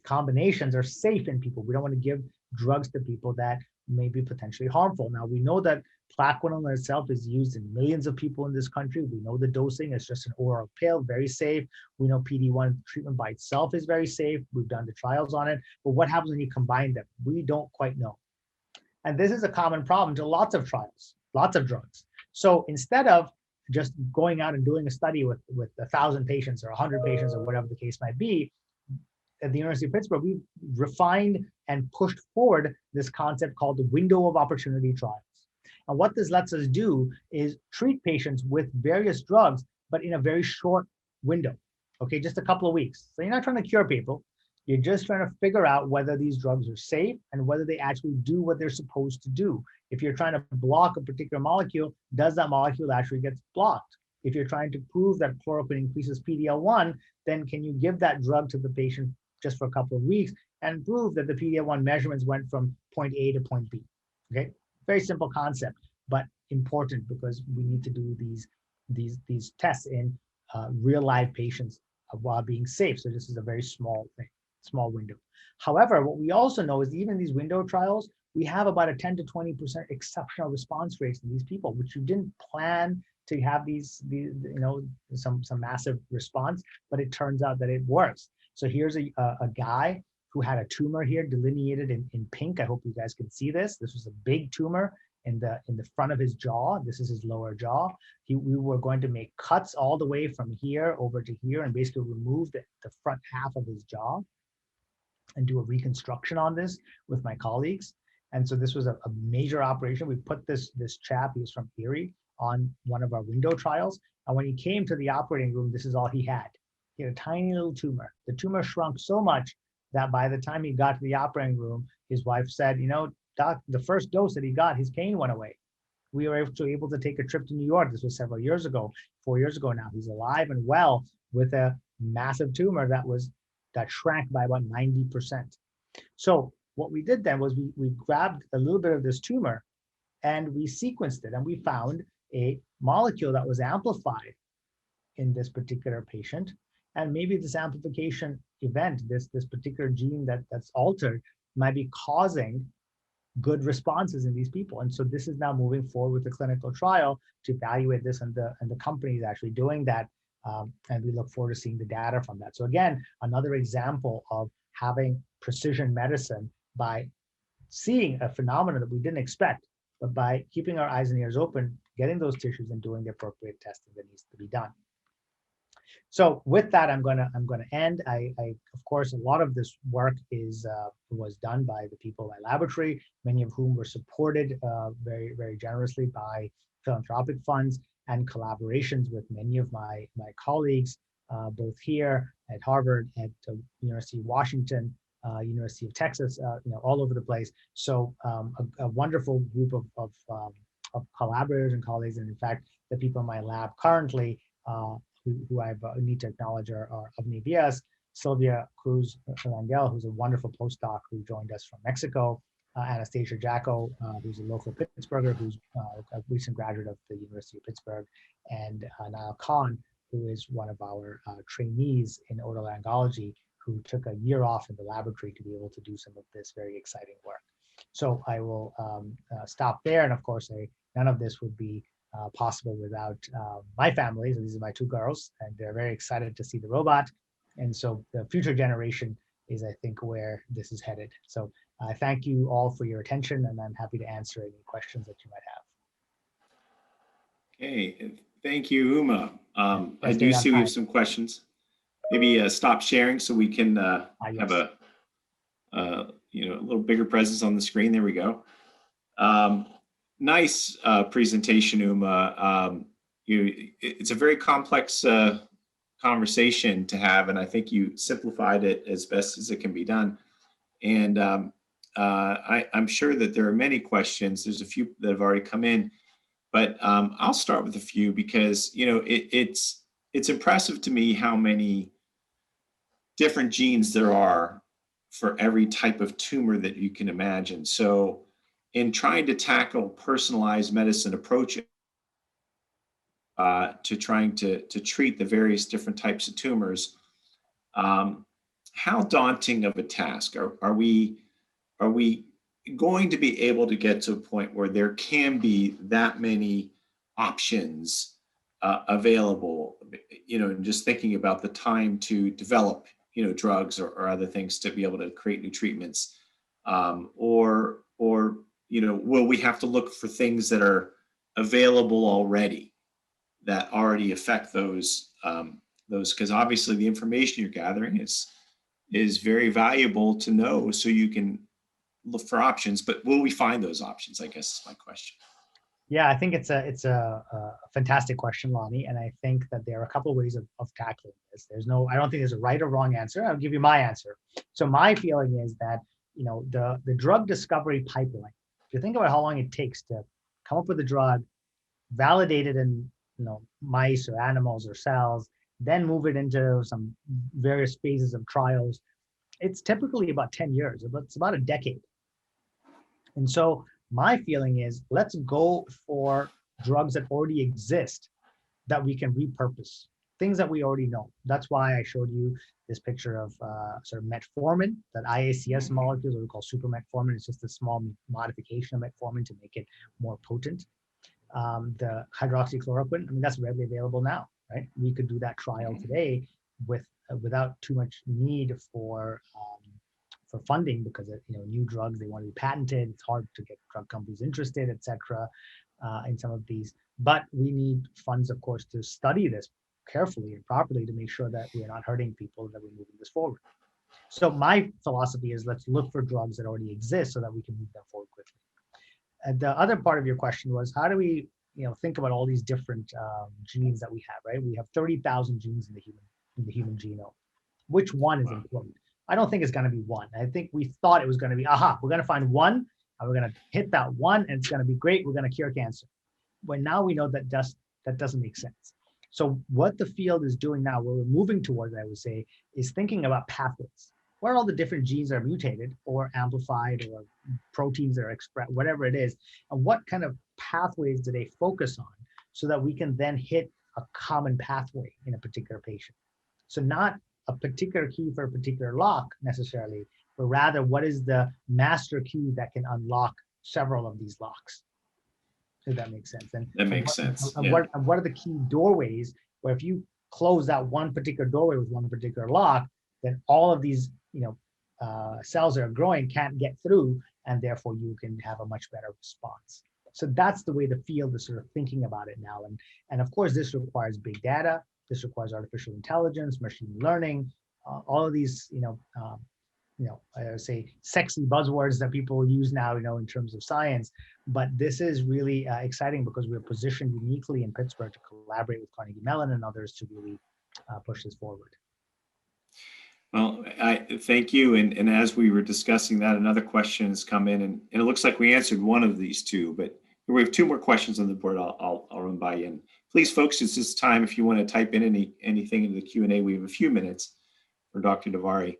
combinations are safe in people. We don't want to give drugs to people that may be potentially harmful. Now, we know that plaquenil itself is used in millions of people in this country. We know the dosing is just an oral pill, very safe. We know PD-1 treatment by itself is very safe. We've done the trials on it. But what happens when you combine them? We don't quite know. And this is a common problem to lots of trials, lots of drugs. So instead of just going out and doing a study with 1,000 patients or 100 patients or whatever the case might be, at the University of Pittsburgh, we've refined and pushed forward this concept called the window of opportunity trials. And what this lets us do is treat patients with various drugs, but in a very short window, okay, just a couple of weeks. So you're not trying to cure people. You're just trying to figure out whether these drugs are safe and whether they actually do what they're supposed to do. If you're trying to block a particular molecule, does that molecule actually get blocked? If you're trying to prove that chloroquine increases PD-L1, then can you give that drug to the patient just for a couple of weeks and prove that the PD-L1 measurements went from point A to point B? Okay, very simple concept, but important because we need to do these tests in real live patients while being safe. So this is a very small thing, small window. However, what we also know is even these window trials, we have about a 10 to 20% exceptional response rates in these people, which you didn't plan to have these some massive response, but it turns out that it works. So here's a guy who had a tumor here delineated in pink. I hope you guys can see this. This was a big tumor in the front of his jaw. This is his lower jaw. We were going to make cuts all the way from here over to here and basically remove the front half of his jaw and do a reconstruction on this with my colleagues. And so this was a major operation. We put this chap, he was from Erie, on one of our window trials. And when he came to the operating room, this is all he had. He had a tiny little tumor. The tumor shrunk so much that by the time he got to the operating room, his wife said, Doc, the first dose that he got, his pain went away. We were able to take a trip to New York. This was several years ago, 4 years ago now. He's alive and well with a massive tumor that shrank by about 90%. So what we did then was we grabbed a little bit of this tumor and we sequenced it, and we found a molecule that was amplified in this particular patient. And maybe this amplification event, this particular gene that's altered, might be causing good responses in these people. And so this is now moving forward with the clinical trial to evaluate this, and the company is actually doing that. And we look forward to seeing the data from that. So again, another example of having precision medicine by seeing a phenomenon that we didn't expect, but by keeping our eyes and ears open, getting those tissues and doing the appropriate testing that needs to be done. So with that, I'm gonna end. I of course, a lot of this work was done by the people in my laboratory, many of whom were supported very, very generously by philanthropic funds and collaborations with many of my colleagues, both here at Harvard, at University of Washington, University of Texas, all over the place. So a wonderful group of collaborators and colleagues, and in fact, the people in my lab currently, who I need to acknowledge are Avni Diaz, Sylvia Cruz Rangel, who's a wonderful postdoc who joined us from Mexico, Anastasia Jacko, who's a local Pittsburgher, who's a recent graduate of the University of Pittsburgh, and Niall Khan, who is one of our trainees in otolaryngology, who took a year off in the laboratory to be able to do some of this very exciting work. So I will stop there. And of course, none of this would be possible without my family. So these are my 2 girls, and they're very excited to see the robot. And so the future generation is, I think, where this is headed. So I thank you all for your attention, and I'm happy to answer any questions that you might have. Okay, thank you, Uma. I do see we have some questions. Maybe stop sharing so we can have a little bigger presence on the screen. There we go. Nice presentation, Uma. It's a very complex conversation to have, and I think you simplified it as best as it can be done. And I'm sure that there are many questions. There's a few that have already come in, but I'll start with a few because, you know, it's impressive to me how many different genes there are for every type of tumor that you can imagine. So in trying to tackle personalized medicine approaches to trying to treat the various different types of tumors, how daunting of a task are we going to be able to get to a point where there can be that many options available, you know, and just thinking about the time to develop, you know, drugs or other things to be able to create new treatments, or you know, will we have to look for things that are available already that already affect those, because obviously the information you're gathering is very valuable to know so you can look for options, but will we find those options, I guess is my question. Yeah, I think it's a fantastic question, Lonnie, and I think that there are a couple of ways of tackling this. I don't think there's a right or wrong answer. I'll give you my answer. So my feeling is that, you know, the drug discovery pipeline, if you think about how long it takes to come up with a drug, validate it in, you know, mice or animals or cells, then move it into some various phases of trials, it's typically about 10 years. It's about a decade. And so my feeling is let's go for drugs that already exist that we can repurpose, things that we already know. That's why I showed you this picture of sort of metformin, that IACS molecules, what we call super metformin. It's just a small modification of metformin to make it more potent. The hydroxychloroquine, I mean, that's readily available now, right? We could do that trial today without too much need for funding, because you know, new drugs, they want to be patented. It's hard to get drug companies interested, et cetera, in some of these. But we need funds, of course, to study this carefully and properly to make sure that we're not hurting people, that we're moving this forward. So my philosophy is let's look for drugs that already exist so that we can move them forward quickly. And the other part of your question was, how do we, you know, think about all these different genes that we have, right? We have 30,000 genes in the human genome. Which one is important? I don't think it's going to be one. I think we thought it was going to be, we're going to find one, and we're going to hit that one, and it's going to be great. We're going to cure cancer. But now we know that doesn't make sense. So what the field is doing now, what we're moving towards, I would say, is thinking about pathways. Where all the different genes are mutated or amplified, or proteins that are expressed, whatever it is, and what kind of pathways do they focus on so that we can then hit a common pathway in a particular patient. So not a particular key for a particular lock necessarily, but rather what is the master key that can unlock several of these locks. If that makes sense. And that makes sense. And what are the key doorways where if you close that one particular doorway with one particular lock, then all of these, you know, cells that are growing can't get through, and therefore you can have a much better response. So that's the way the field is sort of thinking about it now. And of course, this requires big data. This requires artificial intelligence, machine learning, all of these, I would say sexy buzzwords that people use now, you know, in terms of science. But this is really exciting because we're positioned uniquely in Pittsburgh to collaborate with Carnegie Mellon and others to really push this forward. Well, I thank you. And as we were discussing that, another question has come in, and it looks like we answered one of these two, but we have two more questions on the board. I'll run by you. And please, folks, it's this time if you want to type in anything into the Q&A. We have a few minutes for Dr. Davari.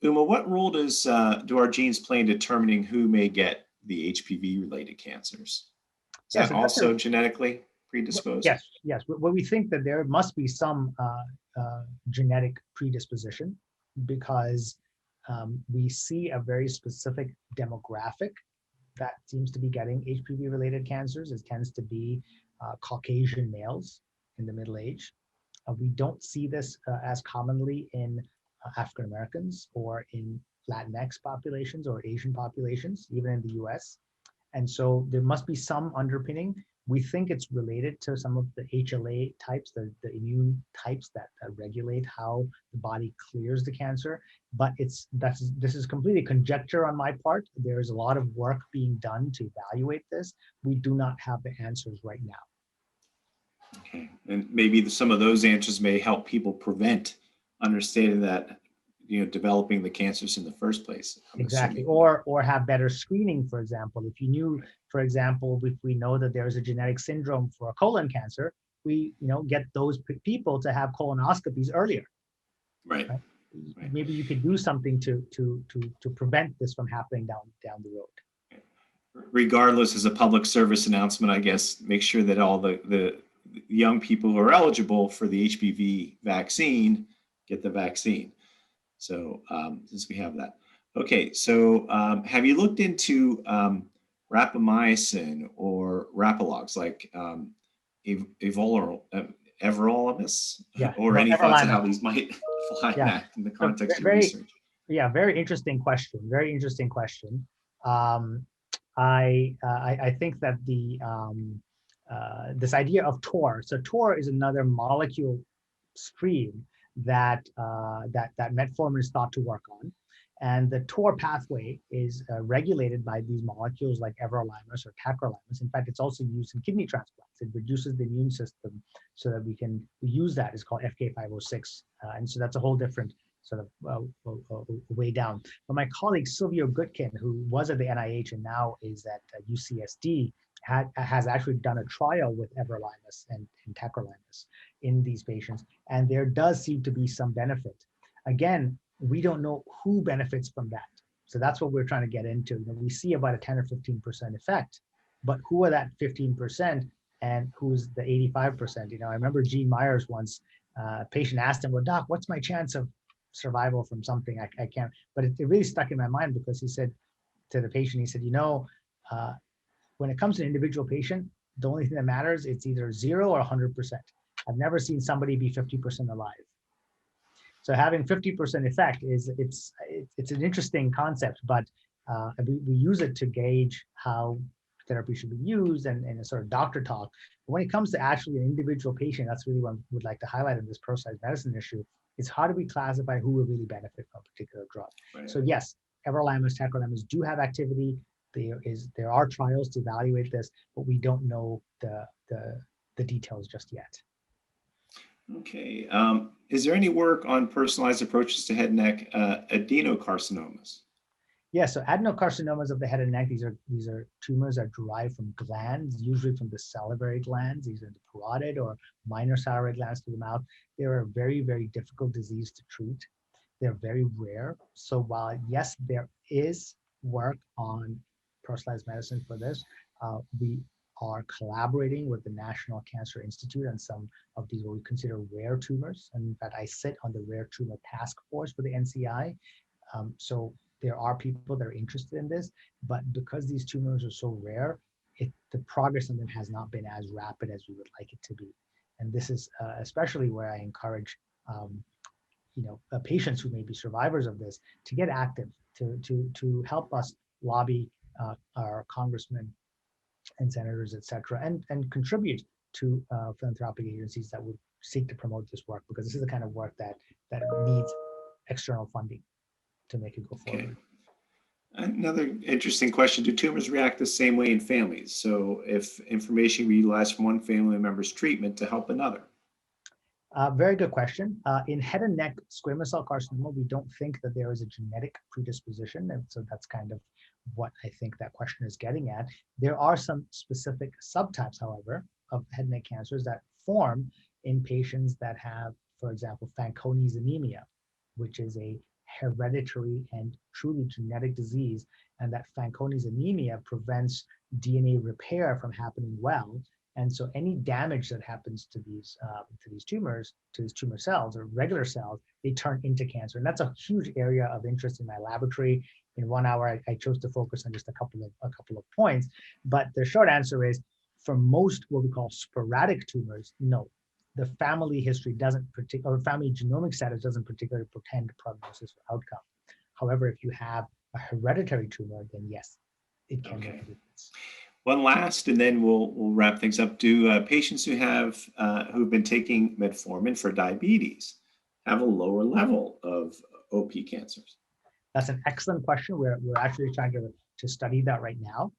Uma, what role do our genes play in determining who may get the HPV-related cancers? Is that also genetically predisposed? Yes. Well, we think that there must be some genetic predisposition because we see a very specific demographic that seems to be getting HPV-related cancers. It tends to be Caucasian males in the middle age. We don't see this as commonly in African Americans or in Latinx populations or Asian populations, even in the US. And so there must be some underpinning. We think it's related to some of the HLA types, the immune types that regulate how the body clears the cancer. But this is completely conjecture on my part. There is a lot of work being done to evaluate this. We do not have the answers right now. Okay, and maybe some of those answers may help people prevent understanding that, developing the cancers in the first place. I'm Exactly. assuming. Or have better screening, for example. If you knew, for example, if we know that there's a genetic syndrome for a colon cancer, we get those people to have colonoscopies earlier. Right. Right? Right. Maybe you could do something to prevent this from happening down the road. Regardless, as a public service announcement, I guess, make sure that all the young people who are eligible for the HPV vaccine get the vaccine. So since we have that. Okay, so have you looked into rapamycin or rapalogs like everolimus? Yeah. Or No, any thoughts on how everolimus. these might fly Yeah. in the So context of very, research? yeah, very interesting question. Very interesting question. I think that this idea of TOR. So TOR is another molecule stream that metformin is thought to work on, and the TOR pathway is regulated by these molecules like everolimus or tacrolimus. In fact, it's also used in kidney transplants. It reduces the immune system so that we can use that. It's called FK506, and so that's a whole different sort of way down. But my colleague Silvio Gutkin, who was at the NIH and now is at UCSD, has actually done a trial with everolimus and tacrolimus in these patients, and there does seem to be some benefit. Again, we don't know who benefits from that. So that's what we're trying to get into. We see about a 10 or 15% effect, but who are that 15% and who's the 85%? I remember Gene Myers once, a patient asked him, well, doc, what's my chance of survival from something I can't, but it really stuck in my mind because he said to the patient, he said, when it comes to an individual patient, the only thing that matters, it's either 0 or 100%. I've never seen somebody be 50% alive. So having 50% effect it's an interesting concept, but we use it to gauge how therapy should be used and a sort of doctor talk. But when it comes to actually an individual patient, that's really what I would like to highlight in this personalized medicine issue, is how do we classify who will really benefit from a particular drug? Right. So yes, everolimus, tacrolimus do have activity. There are trials to evaluate this, but we don't know the details just yet. Okay. Is there any work on personalized approaches to head and neck adenocarcinomas? Yeah, so adenocarcinomas of the head and neck, these are tumors that derive from glands, usually from the salivary glands. These are the parotid or minor salivary glands to the mouth. They're a very, very difficult disease to treat. They're very rare. So while, yes, there is work on personalized medicine for this, we are collaborating with the National Cancer Institute on some of these what we consider rare tumors. And in fact, I sit on the rare tumor task force for the NCI. So there are people that are interested in this, but because these tumors are so rare, the progress on them has not been as rapid as we would like it to be. And this is especially where I encourage patients who may be survivors of this to get active, to help us lobby our congressmen and senators, et cetera, and contribute to philanthropic agencies that would seek to promote this work, because this is the kind of work that needs external funding to make it go forward. Okay. Another interesting question, do tumors react the same way in families? So if information we utilize from one family member's treatment to help another? Very good question. In head and neck squamous cell carcinoma, we don't think that there is a genetic predisposition. And so that's kind of what I think that question is getting at. There are some specific subtypes, however, of head and neck cancers that form in patients that have, for example, Fanconi's anemia, which is a hereditary and truly genetic disease. And that Fanconi's anemia prevents DNA repair from happening well. And so any damage that happens to these tumors, to these tumor cells or regular cells, they turn into cancer. And that's a huge area of interest in my laboratory. In 1 hour, I chose to focus on just a couple of points. But the short answer is, for most what we call sporadic tumors, no. The family history or family genomic status doesn't particularly portend prognosis or outcome. However, if you have a hereditary tumor, then yes, it can make a difference. One last, and then we'll wrap things up. Do patients who've been taking metformin for diabetes have a lower level of OP cancers? That's an excellent question. We're actually trying to study that right now.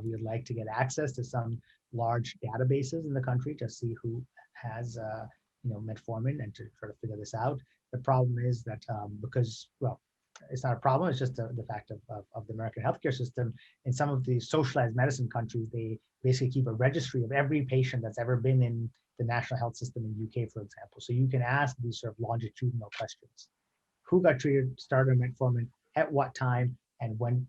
We would like to get access to some large databases in the country to see who has metformin and to try to figure this out. The problem is that because, well, it's not a problem, it's just the fact of the American healthcare system. In some of the socialized medicine countries, they basically keep a registry of every patient that's ever been in the national health system in UK, for example. So you can ask these sort of longitudinal questions. Who got treated, started on metformin, at what time, and when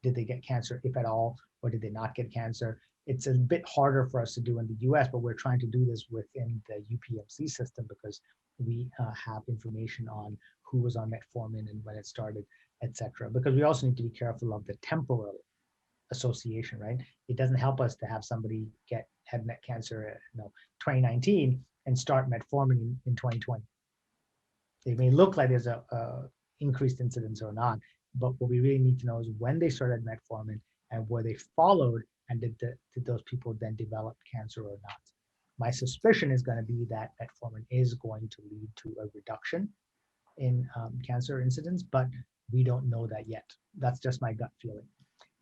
did they get cancer, if at all, or did they not get cancer? It's a bit harder for us to do in the US, but we're trying to do this within the UPMC system because we have information on who was on metformin and when it started, et cetera. Because we also need to be careful of the temporal association, right? It doesn't help us to have somebody get head and neck cancer, 2019 and start metformin in 2020. They may look like there's a increased incidence or not, but what we really need to know is when they started metformin and were they followed, and did those people then develop cancer or not? My suspicion is going to be that metformin is going to lead to a reduction in cancer incidence, but we don't know that yet. That's just my gut feeling.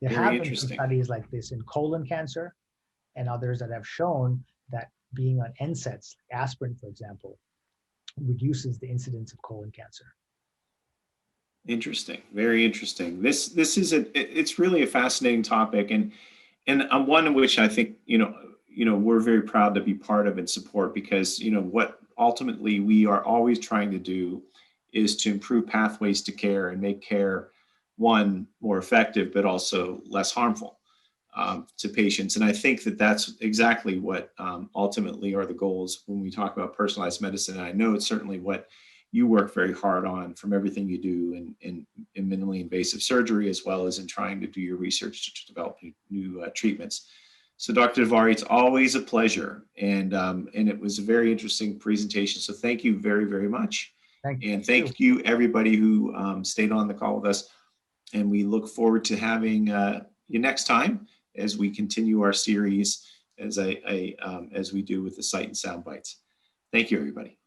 There have been some studies like this in colon cancer and others that have shown that being on NSAIDs, like aspirin, for example, reduces the incidence of colon cancer. Interesting, very interesting. This is it's really a fascinating topic, and one in which I think we're very proud to be part of and support, because what ultimately we are always trying to do is to improve pathways to care and make care, one, more effective, but also less harmful to patients. And I think that that's exactly what ultimately are the goals when we talk about personalized medicine. And I know it's certainly what you work very hard on from everything you do in minimally invasive surgery, as well as in trying to do your research to develop new treatments. So Dr. Davari, it's always a pleasure. And it was a very interesting presentation. So thank you very, very much. Thank you everybody who stayed on the call with us. And we look forward to having you next time as we continue our series as we do with the Sight and Sound Bites. Thank you, everybody.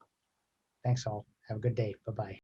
Thanks all. Have a good day. Bye-bye.